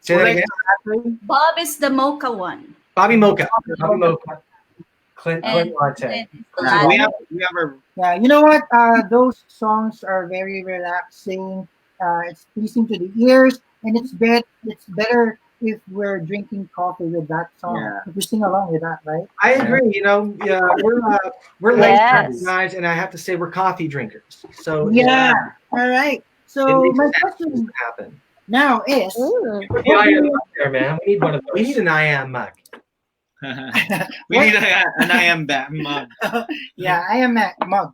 H: Say
D: Who
H: that
D: likes
H: again.
D: the last name?
E: Bob is the mocha one.
H: Bobby Mocha. Bobby Mocha.
G: Clint
E: And
G: Latte.
E: Clint is the
D: So
E: last.
D: we have our
C: Yeah, you know what? Those songs are very relaxing. It's pleasing to the ears, and it's better if we're drinking coffee with that song.
D: Yeah.
C: If we sing along with that, right?
H: I agree. Yeah, we're
A: Yes.
H: late guys, and I have to say we're coffee drinkers. So
C: Yeah. All right.
H: it
C: So
H: makes
C: my
H: sense
C: question
H: to happen.
C: now is,
A: Mm.
G: Put the iron up there, man. We need one of
H: We
G: those.
H: need an I am mug.
D: we need an I am mug.
C: yeah, I am at mug.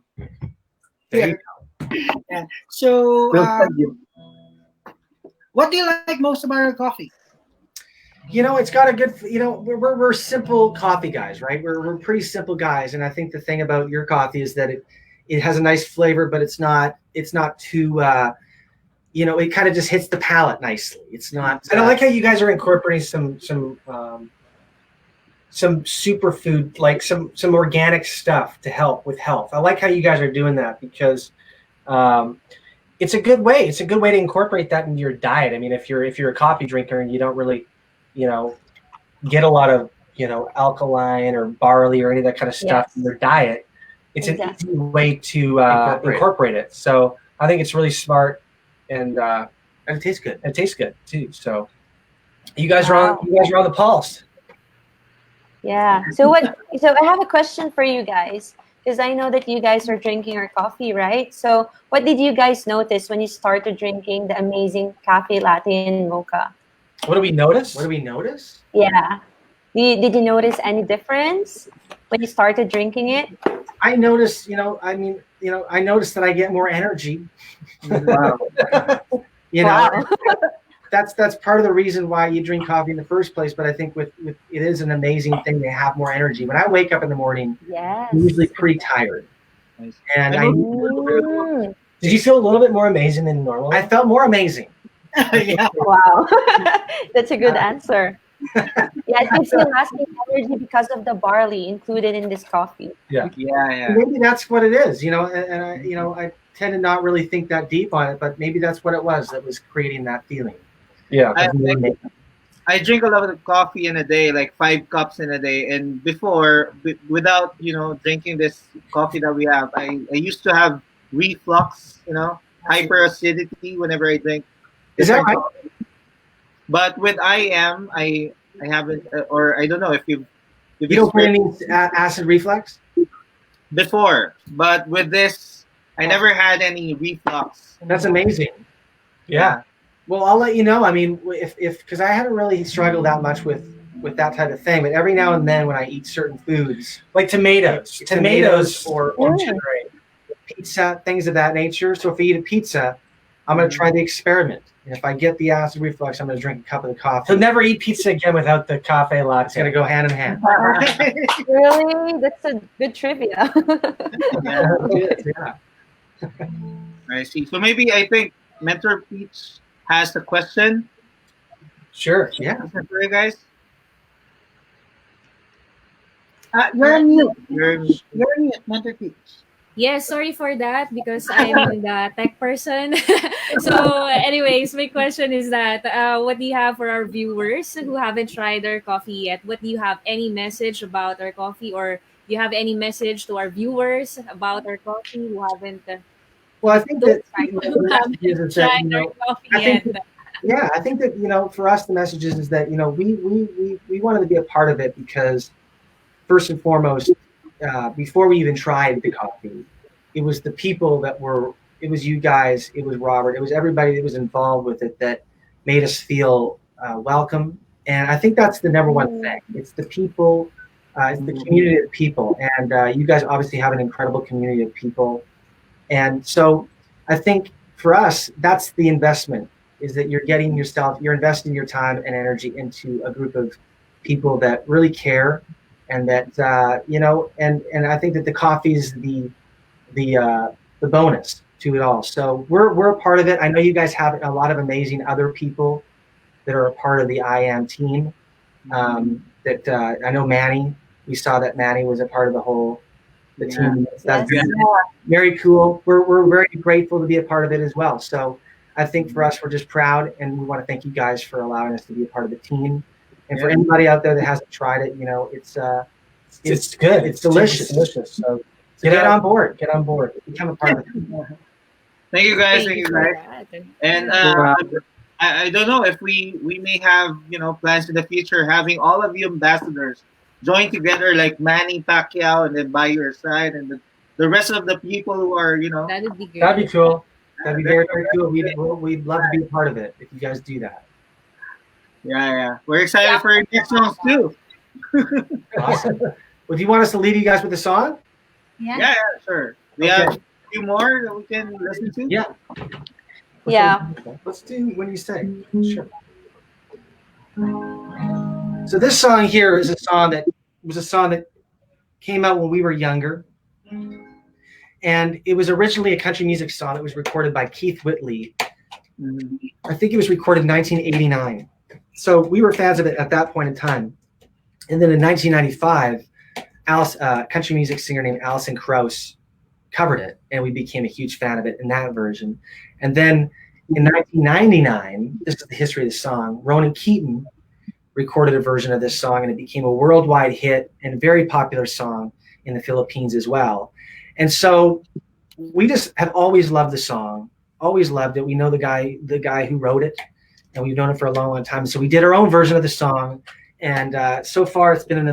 H: There you
C: Yeah. So,
B: We'll send you.
C: what do you like most about your coffee?
H: It's got a good. We're simple coffee guys, right? We're pretty simple guys, and I think the thing about your coffee is that it has a nice flavor, but it's not too. It kind of just hits the palate nicely. It's not.
G: And I like how you guys are incorporating some superfood, like some organic stuff to help with health. I like how you guys are doing that because it's a good way. It's a good way to incorporate that into your diet. I mean, if you're a coffee drinker and you don't really, get a lot of alkaline or barley or any of that kind of stuff
A: Yes.
G: in your diet, it's
A: Exactly.
G: an easy way to
H: Incorporate it.
G: incorporate it. So I think it's really smart and
H: it tastes good.
G: it tastes good too. So you guys are on the pulse.
A: Yeah. So I have a question for you guys because I know that you guys are drinking your coffee, right? So what did you guys notice when you started drinking the amazing cafe latte and mocha?
G: What do we notice?
H: What do we notice?
A: Yeah. Did you notice any difference when you started drinking it?
H: I notice. I notice that I get more energy.
B: Wow.
A: Wow.
H: That's part of the reason why you drink coffee in the first place. But I think with it is an amazing thing to have more energy. When I wake up in the morning,
A: Yes.
H: I'm usually pretty tired, and
A: Mm.
G: Did you feel a little bit more amazing than normal?
H: I felt more amazing.
C: yeah.
A: Wow. That's a good answer. Yeah, it gives you lasting energy because of the barley included in this coffee.
D: Yeah.
H: Maybe that's what it is, and I tend to not really think that deep on it, but maybe that's what it was that was creating that feeling.
G: Yeah.
D: I drink a lot of coffee in a day, like 5 cups in a day. And before, without drinking this coffee that we have, I used to have reflux, hyperacidity whenever I drink.
H: Is that
D: different
H: right?
D: coffee. But with I haven't, or I don't know if you
H: don't get any acid reflux?
D: before, but with this, I never had any reflux.
H: That's amazing.
G: Yeah.
H: Well, I'll let you know. I mean, if because I haven't really struggled that much with that type of thing, but every now and then when I eat certain foods,
G: Like tomatoes.
H: or pizza, things of that nature. So if I eat a pizza, I'm going to try the experiment. And if I get the acid reflux, I'm going to drink a cup of the coffee.
G: He'll never eat pizza again without the cafe
H: It's
G: latte.
H: going to go hand in hand.
A: Really? That's a good trivia.
H: Yeah.
D: I see. So maybe I think Mentor Peach has a question.
G: Sure.
H: Yeah.
D: For you guys.
C: You're on mute.
D: You're
C: You're on mute, Mentor Peach.
I: Yes, sorry for that because I'm the tech person. So, anyways, my question is that what do you have for our viewers who haven't tried our coffee yet? What do you have any message about our coffee, or do you have any message to our viewers about our coffee who haven't?
H: Well, I think that
I: Who haven't tried our coffee
H: I think
I: yet?
H: that- yeah, I think that for us the message is that we wanted to be a part of it because first and foremost, before we even tried the coffee, it was the people it was you guys, it was Robert, it was everybody that was involved with it that made us feel welcome. And I think that's the number one thing. It's the people, it's the community of people. And you guys obviously have an incredible community of people. And so I think for us, that's the investment, is that you're investing your time and energy into a group of people that really care and that and I think that the coffee is the bonus to it all. So we're a part of it. I know you guys have a lot of amazing other people that are a part of the I Am team. That I know Manny. We saw that Manny was a part of the team. That's very cool. We're very grateful to be a part of it as well. So I think for us, we're just proud, and we want to thank you guys for allowing us to be a part of the team. And for anybody out there that hasn't tried it, it's
G: good.
H: It's delicious.
G: So
H: get on board. Become a part of it.
D: Thank you guys. Thank you guys. And I don't know if we may have plans in the future having all of you ambassadors join together like Manny Pacquiao and then by your side, and the rest of the people who are
I: That would be good.
H: That'd be cool. That'd be very, very cool. We'd love to be a part of it if you guys do that.
D: Yeah. We're excited for your next songs too.
H: Awesome. Well, do you want us to leave you guys with a song?
D: Yeah, sure. We have a few more that we can listen to.
H: Yeah. Let's do When You Say. Sure. So this song here is a song that came out when we were younger. And it was originally a country music song that was recorded by Keith Whitley. I think it was recorded in 1989. So we were fans of it at that point in time. And then in 1995, country music singer named Alison Krauss covered it, and we became a huge fan of it in that version. And then in 1999, this is the history of the song, Ronan Keaton recorded a version of this song, and it became a worldwide hit and a very popular song in the Philippines as well. And so we just have always loved the song, always loved it. We know the guy who wrote it, and we've known it for a long, long time. So we did our own version of the song, and so far it's been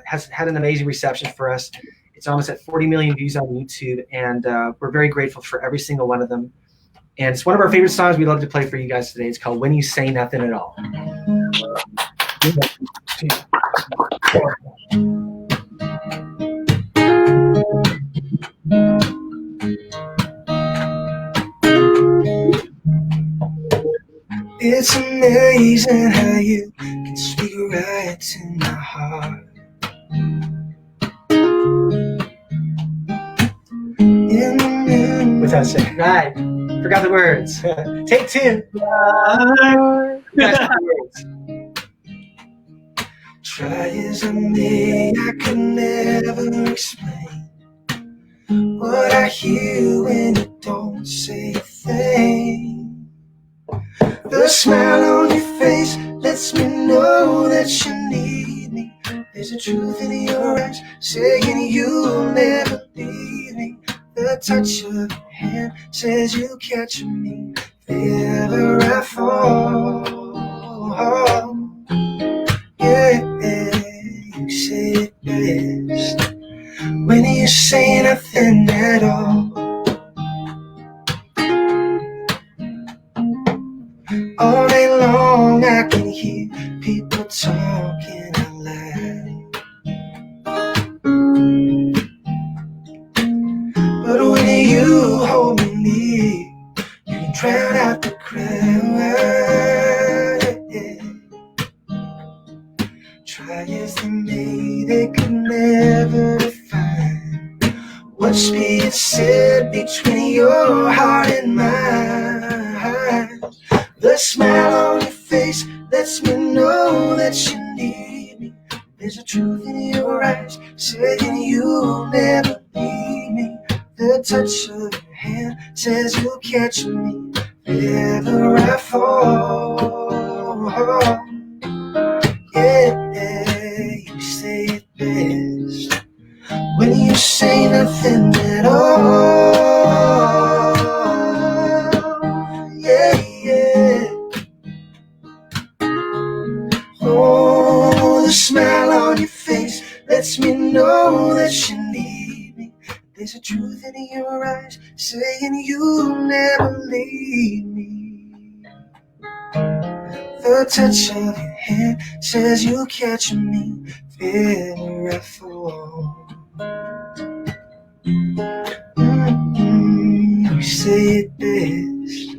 H: has had an amazing reception for us. It's almost at 40 million views on YouTube, and we're very grateful for every single one of them. And it's one of our favorite songs we love to play for you guys today. It's called When You Say Nothing at All.
J: It's amazing how you can speak right to my heart.
H: Without saying, right, forgot the words. Take two.
J: Try as I may, I could never explain what I hear when you don't say a thing. The smile on your face lets me know that you need me. There's a truth in your eyes saying you'll never leave me. The touch of your hand says you'll catch me if ever I fall. Yeah, you say it best when you say nothing at all. All day long I can hear people talking out loud, but when you hold me near, you can drown out the crowd. Try as they may, they could never define what's being said between your heart and mine. The smile on your face lets me know that you need me. There's a truth in your eyes saying you'll never leave me. The touch of your hand says you'll catch me if ever I fall. Yeah, you say it best when you say nothing at all. Yeah. Oh, the smile on your face lets me know that you need me. There's a truth in your eyes saying you'll never leave me. The touch of your hand says you'll catch me if ever I fall. You say it best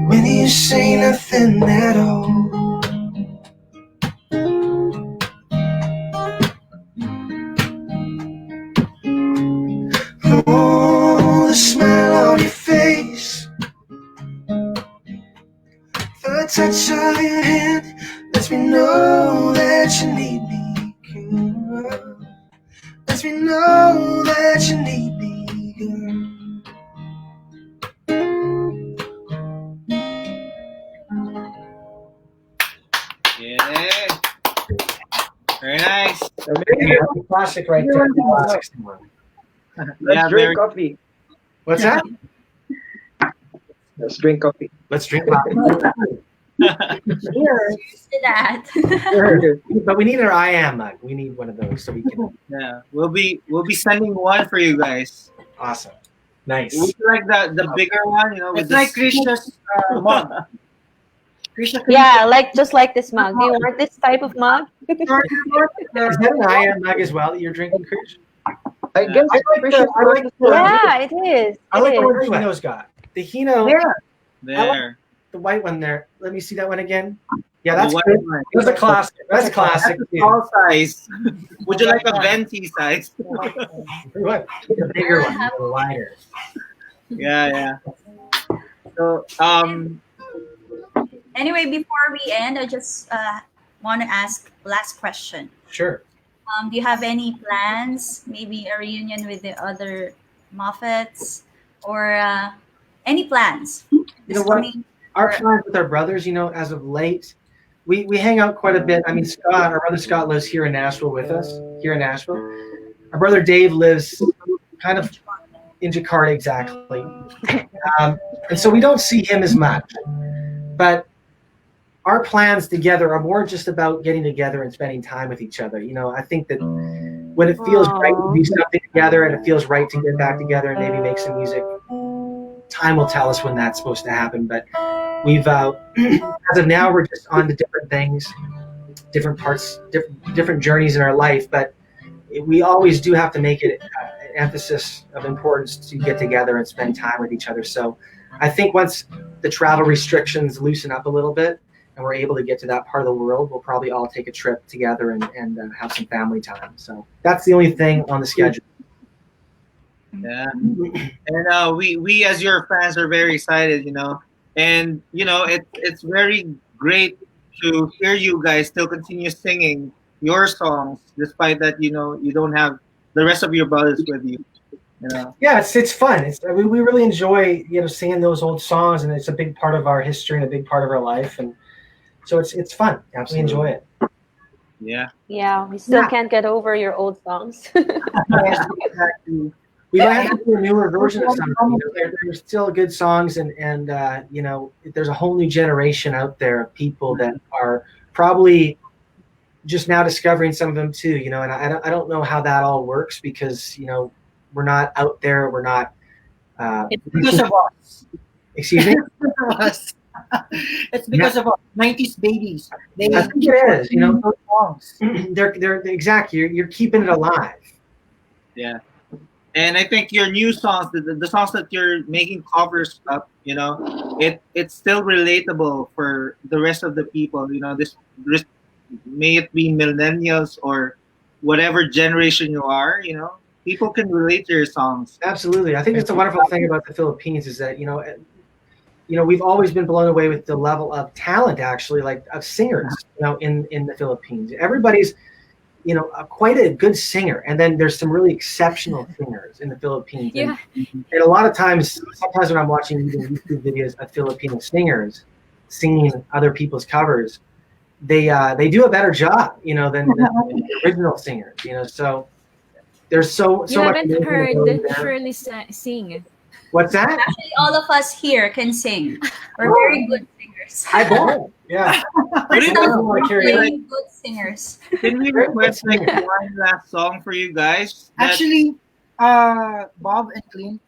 J: when you say nothing at all. touch of your hand lets me know that you need me, girl. Lets me know that you need me, girl.
D: Yeah. Very nice.
G: That's a classic right there. Classic song.
B: Let's drink coffee.
G: What's that?
B: Let's drink coffee.
G: Let's drink coffee.
E: Cheers to that.
G: Sure. But we need our I am mug. We need one of those so we can.
D: Yeah, we'll be sending one for you guys.
G: Awesome. Nice.
D: Would you like the bigger one? You know, with
C: It's like Krisha's mug.
A: Yeah, like just like this mug. Do you want this type of mug?
G: Is that an I am mug as well that you're drinking, Krish?
B: I guess
A: Yeah, it is.
G: I like
A: It
G: the one
A: is.
G: Hino's got. The Hino.
D: there.
G: The white one there. Let me see that one again. Yeah, that's
D: The white
G: good.
D: one.
G: That's a classic. That's a classic.
D: That's a small size. Would you like a venti size?
G: What? The bigger one, the wider.
D: Yeah. So
E: Anyway, before we end, I just want to ask last question.
G: Sure.
E: Do you have any plans? Maybe a reunion with the other Moffats, or any plans?
G: You know what?
E: coming-
G: Our plans with our brothers, as of late, we hang out quite a bit. I mean, Scott, our brother Scott lives here in Nashville with us, here in Nashville. Our brother Dave lives kind of in Jakarta, exactly. And so we don't see him as much. But our plans together are more just about getting together and spending time with each other. I think that when it feels right to do something together and it feels right to get back together and maybe make some music, time will tell us when that's supposed to happen. But we've, as of now, we're just on to different things, different parts, different journeys in our life. But we always do have to make it an emphasis of importance to get together and spend time with each other. So I think once the travel restrictions loosen up a little bit and we're able to get to that part of the world, we'll probably all take a trip together and have some family time. So that's the only thing on the schedule.
D: yeah, and we as your fans are very excited, and it's very great to hear you guys still continue singing your songs despite that you don't have the rest of your brothers with you.
G: Yeah, it's fun. We really enjoy singing those old songs, and it's a big part of our history and a big part of our life, and so it's fun. We enjoy it.
D: Yeah.
A: Yeah, we still can't get over your old songs.
G: Exactly. We might have to do a newer version of something. There's still good songs, and there's a whole new generation out there of people that are probably just now discovering some of them too. And I don't know how that all works because we're not out there. We're not.
C: It's because of us.
G: Excuse me.
C: It's because of us. It's because of us. 90s babies.
G: I think it is.
C: Those songs.
G: They're exactly. You're keeping it alive.
D: Yeah. And I think your new songs, the songs that you're making covers of, it's still relatable for the rest of the people. This may it be millennials or whatever generation you are. People can relate to your songs.
G: Absolutely, I think that's the wonderful thing about the Philippines is that we've always been blown away with the level of talent, actually, like of singers, in the Philippines. Everybody's quite a good singer, and then there's some really exceptional singers in the Philippines.
I: Yeah.
G: And a lot of times, sometimes when I'm watching YouTube videos of Filipino singers singing other people's covers, they do a better job, than the original singers. So there's so
I: You
G: much.
I: haven't
G: amazing
I: heard
G: ability there.
I: Shirley sing.
G: What's that?
E: Actually, all of us here can sing. We're very good singers.
G: I bet. Yeah.
E: We're
G: Carry on.
E: very good singers.
D: Can we request like one last song for you guys?
C: Actually, Bob and Clint,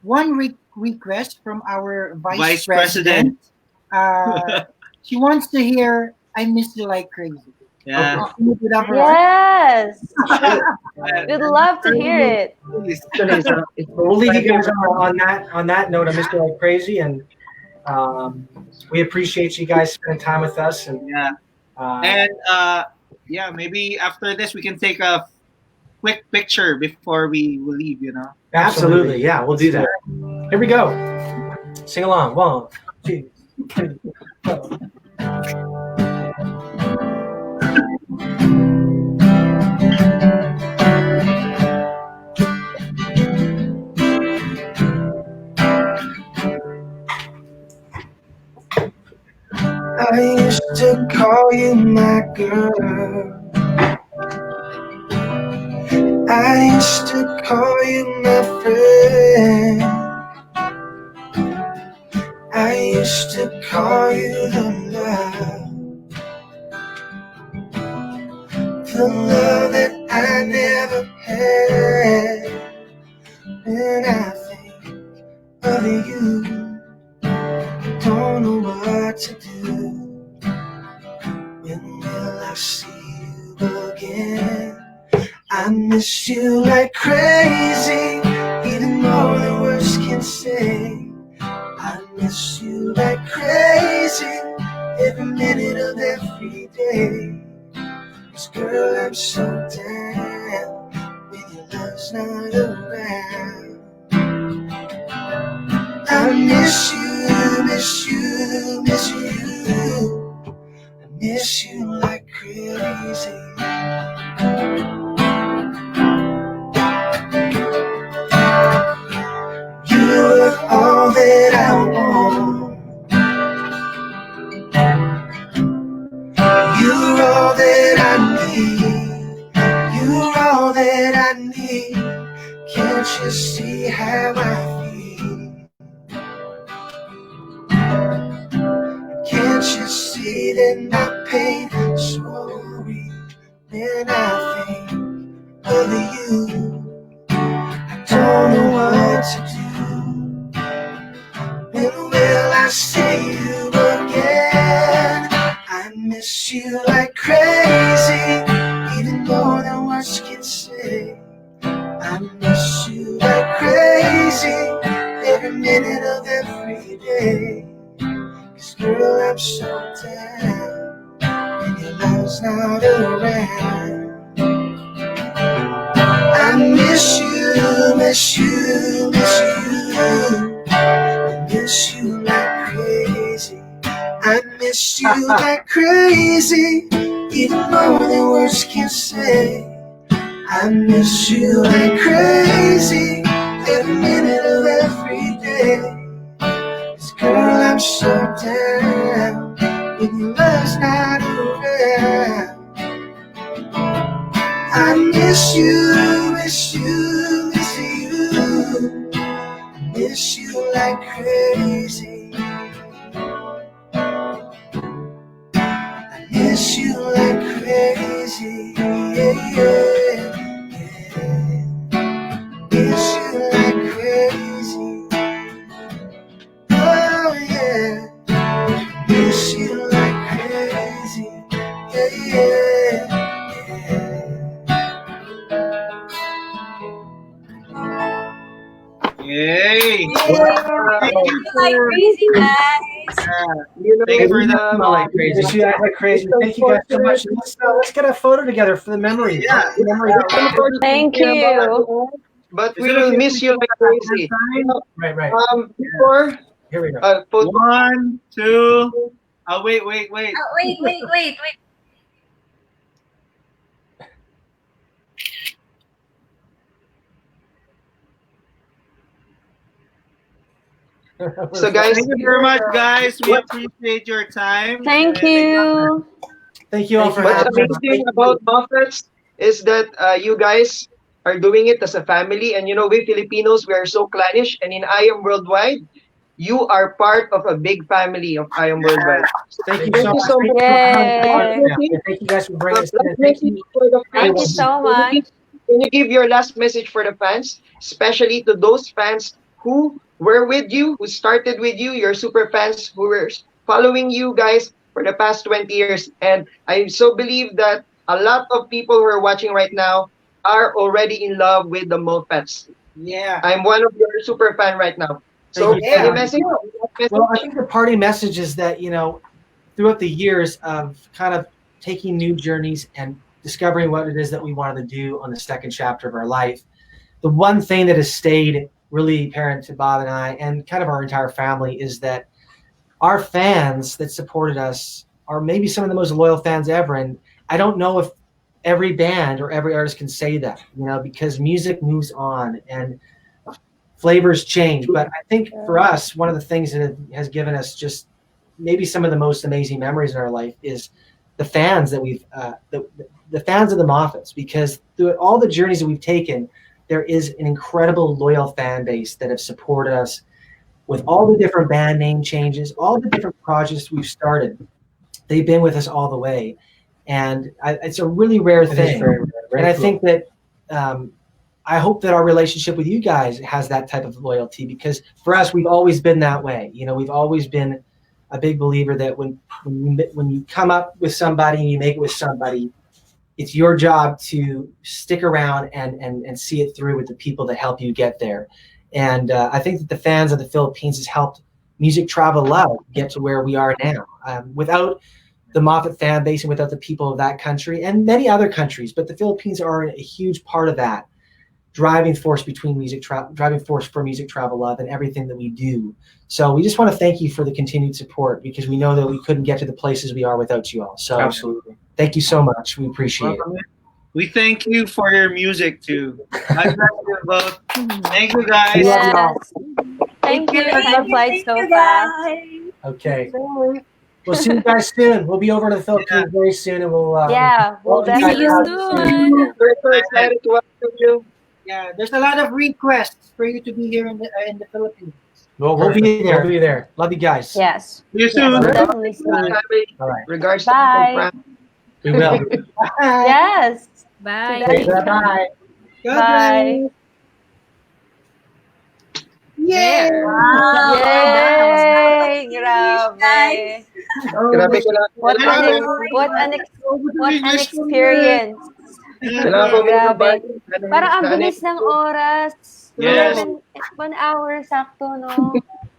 C: one request from our vice president. She wants to hear "I Miss You Like Crazy."
D: Yeah.
C: Can you do that for us?
A: Yes. We'd love to hear it.
G: We'll leave you guys on that note. I miss you like crazy, and we appreciate you guys spending time with us. And
D: maybe after this we can take a quick picture before we leave.
G: Absolutely, yeah, we'll do that. Here we go. Sing along. 1, 2, 3.
J: I used to call you my girl. I used to call you my friend. I used to call you the love that I never had. When I think of you, don't know what to do. When will I see you again? I miss you like crazy, even more than words can say. I miss you like crazy, every minute of every day. 'Cause girl, I'm so down when your love's not around. I miss you, miss you, miss you. I miss you like crazy. You're all that I want. You're all that I need. You're all that I need. Can't you see how I feel? Can't you see that my pain is so real? When I think of you, I don't know what to do. When will I see you again? I miss you like crazy, even more than words can say. I miss you like crazy, every minute of every day. 'Cause girl, I'm so down when your love's not around. I miss you, miss you, miss you. I miss you like crazy. I miss you like crazy, even more than words can say. I miss you like crazy, every minute of every day. 'Cause girl, I'm so down when your love's not around. I miss you, miss you, miss you. I miss you like crazy. I miss you like crazy. Yeah, yeah, yeah. Miss you like crazy. Oh yeah. Miss you like crazy. Yeah, yeah, yeah.
D: Yay!
E: Thank you like crazy, guys.
D: Thank you for
B: know,
D: that.
G: Like crazy. Miss you act like crazy. Thank you guys so much. Let's get a photo together for the memory.
D: Yeah.
G: Memory.
A: Thank you.
B: but
D: Is
B: we
D: it
B: will
D: okay
B: miss
D: if
B: you
D: we
B: like
D: do that
B: crazy.
D: one time?
G: Right.
B: Before
G: Here we go.
B: photo.
D: 1, 2. Oh, wait.
E: Oh, wait.
B: So guys,
D: Thank you very much, guys. We appreciate your time.
A: Thank
D: And
A: you.
G: Thank you all for
B: what's
G: having us.
B: amazing about Moffatt is that you guys are doing it as a family, and you know we Filipinos, we are so clannish, and in I Am Worldwide, you are part of a big family of I Am Worldwide.
G: Thank you
B: Thank
G: so
B: you
G: much.
B: so much.
A: Yay.
G: Thank you guys for bringing us
B: Last
G: in. Thank
B: message
G: you.
B: for the
A: Thank you
B: fans.
A: so much.
B: Can you give your last message for the fans, especially to those fans who were with you, who started with you, your super fans who were following you guys for the past 20 years? And I so believe that a lot of people who are watching right now are already in love with the Moffats.
C: Yeah.
B: I'm one of your super fan right now. So
G: Thank you.
B: any message?
G: Well, I think the party message is that, throughout the years of kind of taking new journeys and discovering what it is that we wanted to do on the second chapter of our life, the one thing that has stayed really apparent to Bob and I and kind of our entire family is that
H: our fans that supported us are maybe some of the most loyal fans ever. And I don't know if every band or every artist can say that, because music moves on and flavors change. But I think for us, one of the things that has given us just maybe some of the most amazing memories in our life is the fans that we've, the fans of the Moffats, because through all the journeys that we've taken, there is an incredible loyal fan base that have supported us with all the different band name changes, all the different projects we've started. They've been with us all the way. And it's a really rare thing.
G: Very, very
H: and I
G: cool.
H: think that I hope that our relationship with you guys has that type of loyalty, because for us, we've always been that way. We've always been a big believer that when you come up with somebody and you make it with somebody, it's your job to stick around and see it through with the people that help you get there. And I think that the fans of the Philippines has helped Music Travel Love get to where we are now. Without the Moffatt fan base and without the people of that country and many other countries, but the Philippines are a huge part of that driving force for Music Travel Love and everything that we do. So we just want to thank you for the continued support, because we know that we couldn't get to the places we are without you all. So
G: Absolutely.
H: thank you so much. We appreciate it.
D: We thank you for your music too. I love you both. Thank you guys.
A: Yes. Thank you. Time flies so fast.
H: Okay. We'll see you guys soon. We'll be over to the Philippines very soon, and we'll
A: we'll
I: See you soon.
B: We're so excited to welcome you.
C: Yeah, there's a lot of requests for you to be here in the Philippines.
H: We'll be there. We'll be there. Love you guys.
A: Yes.
D: See you soon.
A: We'll definitely see you.
H: All right.
B: Regards
A: Bye.
B: to France.
H: We will.
A: Yes.
I: Bye.
H: Bye.
A: Bye.
C: Yay!
A: Yay! Grabe.
B: Grabe ko lang.
A: What an experience.
B: Kailangan ko
A: Grabe.
B: mag-invite.
A: Parang ang bilis ng oras.
D: Yes.
A: 1 hour, sakto, no?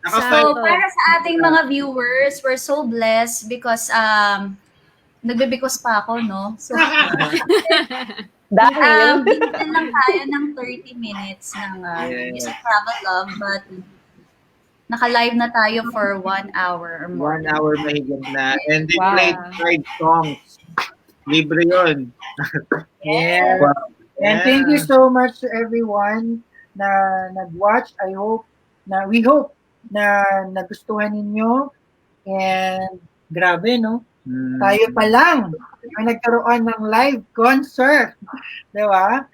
E: So, para sa ating mga viewers, we're so blessed because nagbibigos pa ako, no? So,
A: Dahil.
E: binigyan lang tayo ng 30 minutes ng Music Travel Love, but naka-live na tayo for 1 hour or more.
D: 1 hour mahigit na. And they
I: Wow.
D: played 5 songs. Libre yun.
C: Yeah.
B: Wow.
C: And thank you so much to everyone na nag-watch. We hope na nagustuhan ninyo. And grabe, no? Tayo pa lang ay nagkaroon ng live concert. Di ba?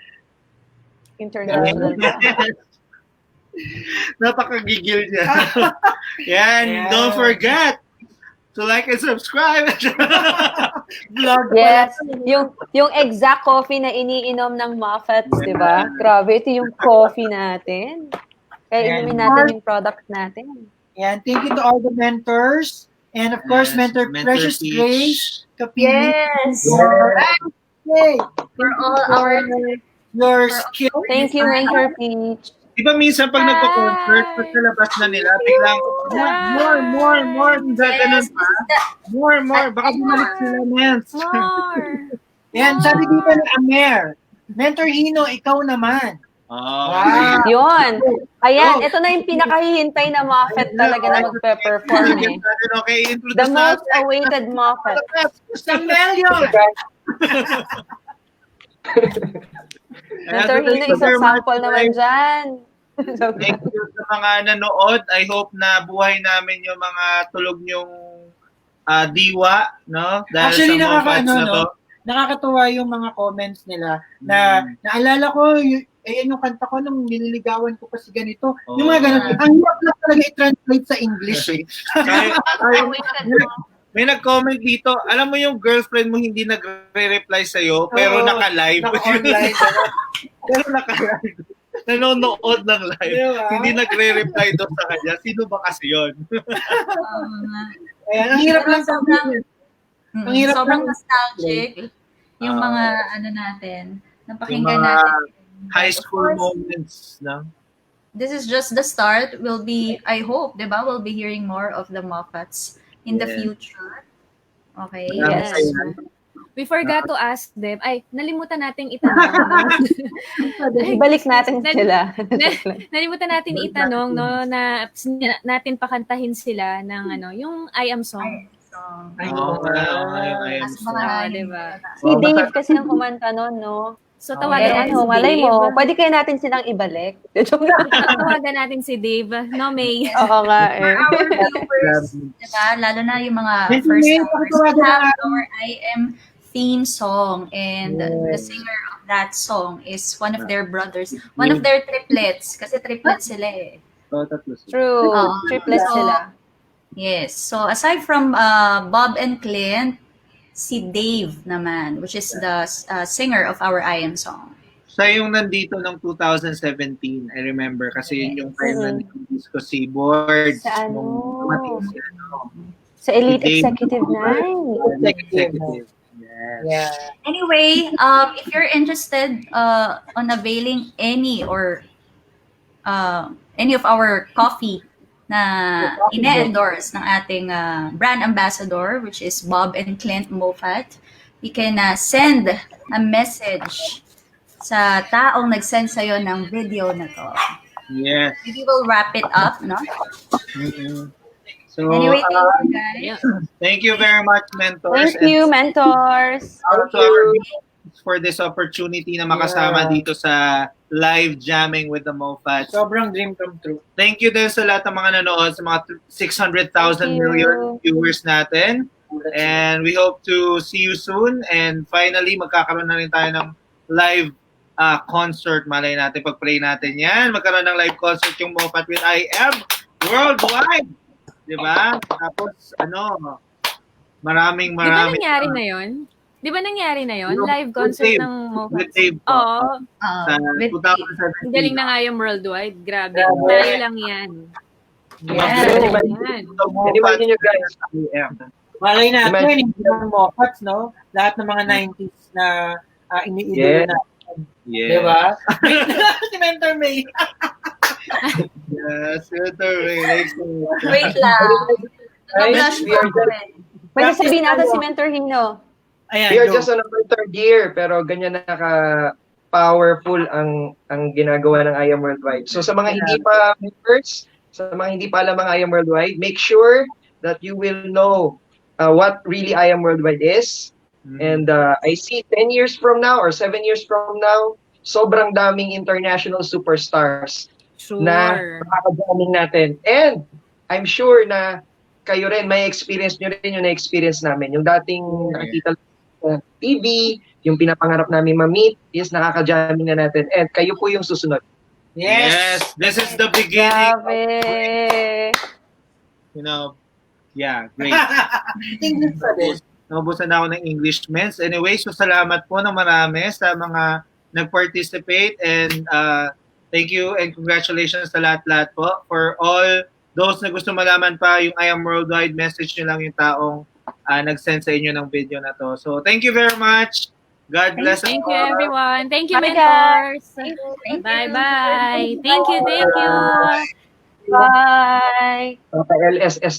A: International.
D: Napakagigil niya. Yan. Don't forget to like and subscribe.
C: Vlog.
A: Yes. Yung exact coffee na iniinom ng Moffatt, di ba? Grabe, ito yung coffee natin. Kaya inumin natin yung product natin.
C: And thank you to all the mentors. And of course, Mentor Precious
D: Peach.
C: Grace Kapili.
E: Yes!
C: Yay!
E: For all our...
C: Your skill.
A: Thank you, Mentor Peach.
D: Di ba minsan pag nagko-concert, pag nalabas na nila, biglang, more, gaganon pa. More, baka bumalik sila, Nance.
I: More.
C: Yan, sabi dito ni Amer, Mentor Hino, ikaw naman.
D: Oh.
A: Yun. Ayan, ito na yung pinakahihintay na Moffatt talaga na magpe-perform eh.
D: Okay, introduce
A: The most awaited Moffatt.
C: Samelio!
A: Mentor Hino, isang sample naman dyan.
D: Thank you sa mga nanood. I hope na buhay namin yung mga tulog nyong diwa, no? Dahil
C: Actually,
D: sa Moffatt na to.
C: Nakakatuwa yung mga comments nila na naalala ko, ayan yung kanta ko nung nililigawan ko kasi ganito. Yung mga ganun. Ang hirap lang talaga i-translate sa English eh.
D: May nag-comment dito, alam mo yung girlfriend mo hindi nagre-reply sa'yo, pero naka-live.
C: Naka-online.
D: Pero naka-live. Nanonood ng live.
C: Diba?
D: Hindi nagre-reply doon sa kanya. Sino ba kasi yun?
C: Ayan, ang hirap lang
E: sobrang nostalgic yung mga natin, napakinggan
D: yung mga
E: natin.
D: High school moments, no?
E: This is just the start. I hope, diba, we'll be hearing more of the Moffatts in the future. Okay.
A: Yes.
I: We forgot to ask them. Ay, nalimutan nating itanong. No?
A: Ibalik natin sila.
I: Nalimutan natin itanong, no, na natin pakantahin sila ng yung I Am Song.
D: Oo nga, I am
E: Mas mga
I: Oo,
E: yun.
I: diba?
A: Si Dave kasi ang kumanta nun, no?
I: So,
A: Pero
I: tawagan natin si
A: malay
I: Dave.
A: mo, pwede kaya natin silang ibalik.
I: Tawagan natin si Dave. No, May.
A: Oo nga eh.
E: For our viewers, diba? Lalo na yung mga
C: Yes,
E: first
C: May,
E: timers, we
C: pakitawagan
E: have
C: natin.
E: our I Am theme song, and the singer of that song is one of their brothers, one of their triplets, kasi triplets sila eh.
D: Tatlo sila.
A: True.
E: Oo.
A: Triplets
E: So,
A: sila.
E: yes. So aside from Bob and Clint, si Dave naman, which is the singer of our I Am song.
D: Siya yung nandito ng 2017, I remember. Kasi yun yung time na nandito ko si Boards.
A: Sa
D: nung dumating si
A: Sa Elite
D: si Dave.
A: Executive 9.
D: Executive. Yes.
C: Yeah.
E: Anyway, if you're interested on availing any or any of our coffee na ine-endorse ng ating brand ambassador, which is Bob and Clint Moffatt, you can send a message sa taong nag-send sa'yo ng video na to.
D: Yes.
E: We will wrap it up, no?
D: Mm-hmm. So,
E: Anyway, thank you guys.
D: thank you very much, mentors.
A: Thank you, mentors.
D: To our viewers for this opportunity na makasama dito sa live jamming with the Moffatt.
C: Sobrang dream come true.
D: Thank you din sa lahat ng mga nanood, sa mga 600,000 million viewers natin. And we hope to see you soon. And finally, magkakaroon na rin tayo ng live concert. Malay natin, pag-pray natin yan. Magkaroon ng live concert yung Moffatt with I Am worldwide. Diba? Tapos, maraming.
I: Di ba nangyari na yun? Di ba nangyari na yun? Live concert ng Moffatt.
D: With Dave.
I: Oo.
D: Sa 2017.
I: Galing na nga yung worldwide. Grabe. Tayo lang yan.
C: Yeah.
B: Imagine nyo guys.
C: Malay natin, hindi lang Moffats, no? Lahat ng mga 90s na iniidolo natin.
D: Yeah.
C: Diba? Si Mentor May.
D: Yes, Mentor May.
E: Wait lang. Nag-blush
B: we are
E: pa
B: just,
A: May sasabihin natin si Mentor Hino.
C: Ayan,
B: we are
C: go.
B: just on our third year, pero ganyan powerful ang ginagawa ng I Am Worldwide. So sa mga hindi pa members, sa mga hindi pa alam ang I Am Worldwide, make sure that you will know what really I Am Worldwide is. And I see 10 years from now or 7 years from now, sobrang daming international superstars na makakajaming natin. And I'm sure na kayo rin, may experience nyo rin yung na-experience namin. Yung dating nakikita sa TV, yung pinapangarap namin ma-meet, is nakakajaming na natin. And kayo po yung susunod.
D: Yes, this is the beginning.
A: Grabe.
D: Great.
C: English pa din.
D: Naubusan na ako ng English, mens. Anyway, so salamat po ng marami sa mga nag-participate, and thank you and congratulations sa lahat-lahat po. For all those na gusto malaman pa yung I Am Worldwide, message nyo lang yung taong nag-send sa inyo ng video na to. So thank you very much. God bless us.
I: Thank you, everyone. Thank you,
A: Bye,
I: mentors.
E: Thank
I: Bye-bye. Thank you.
A: Bye.
B: LSS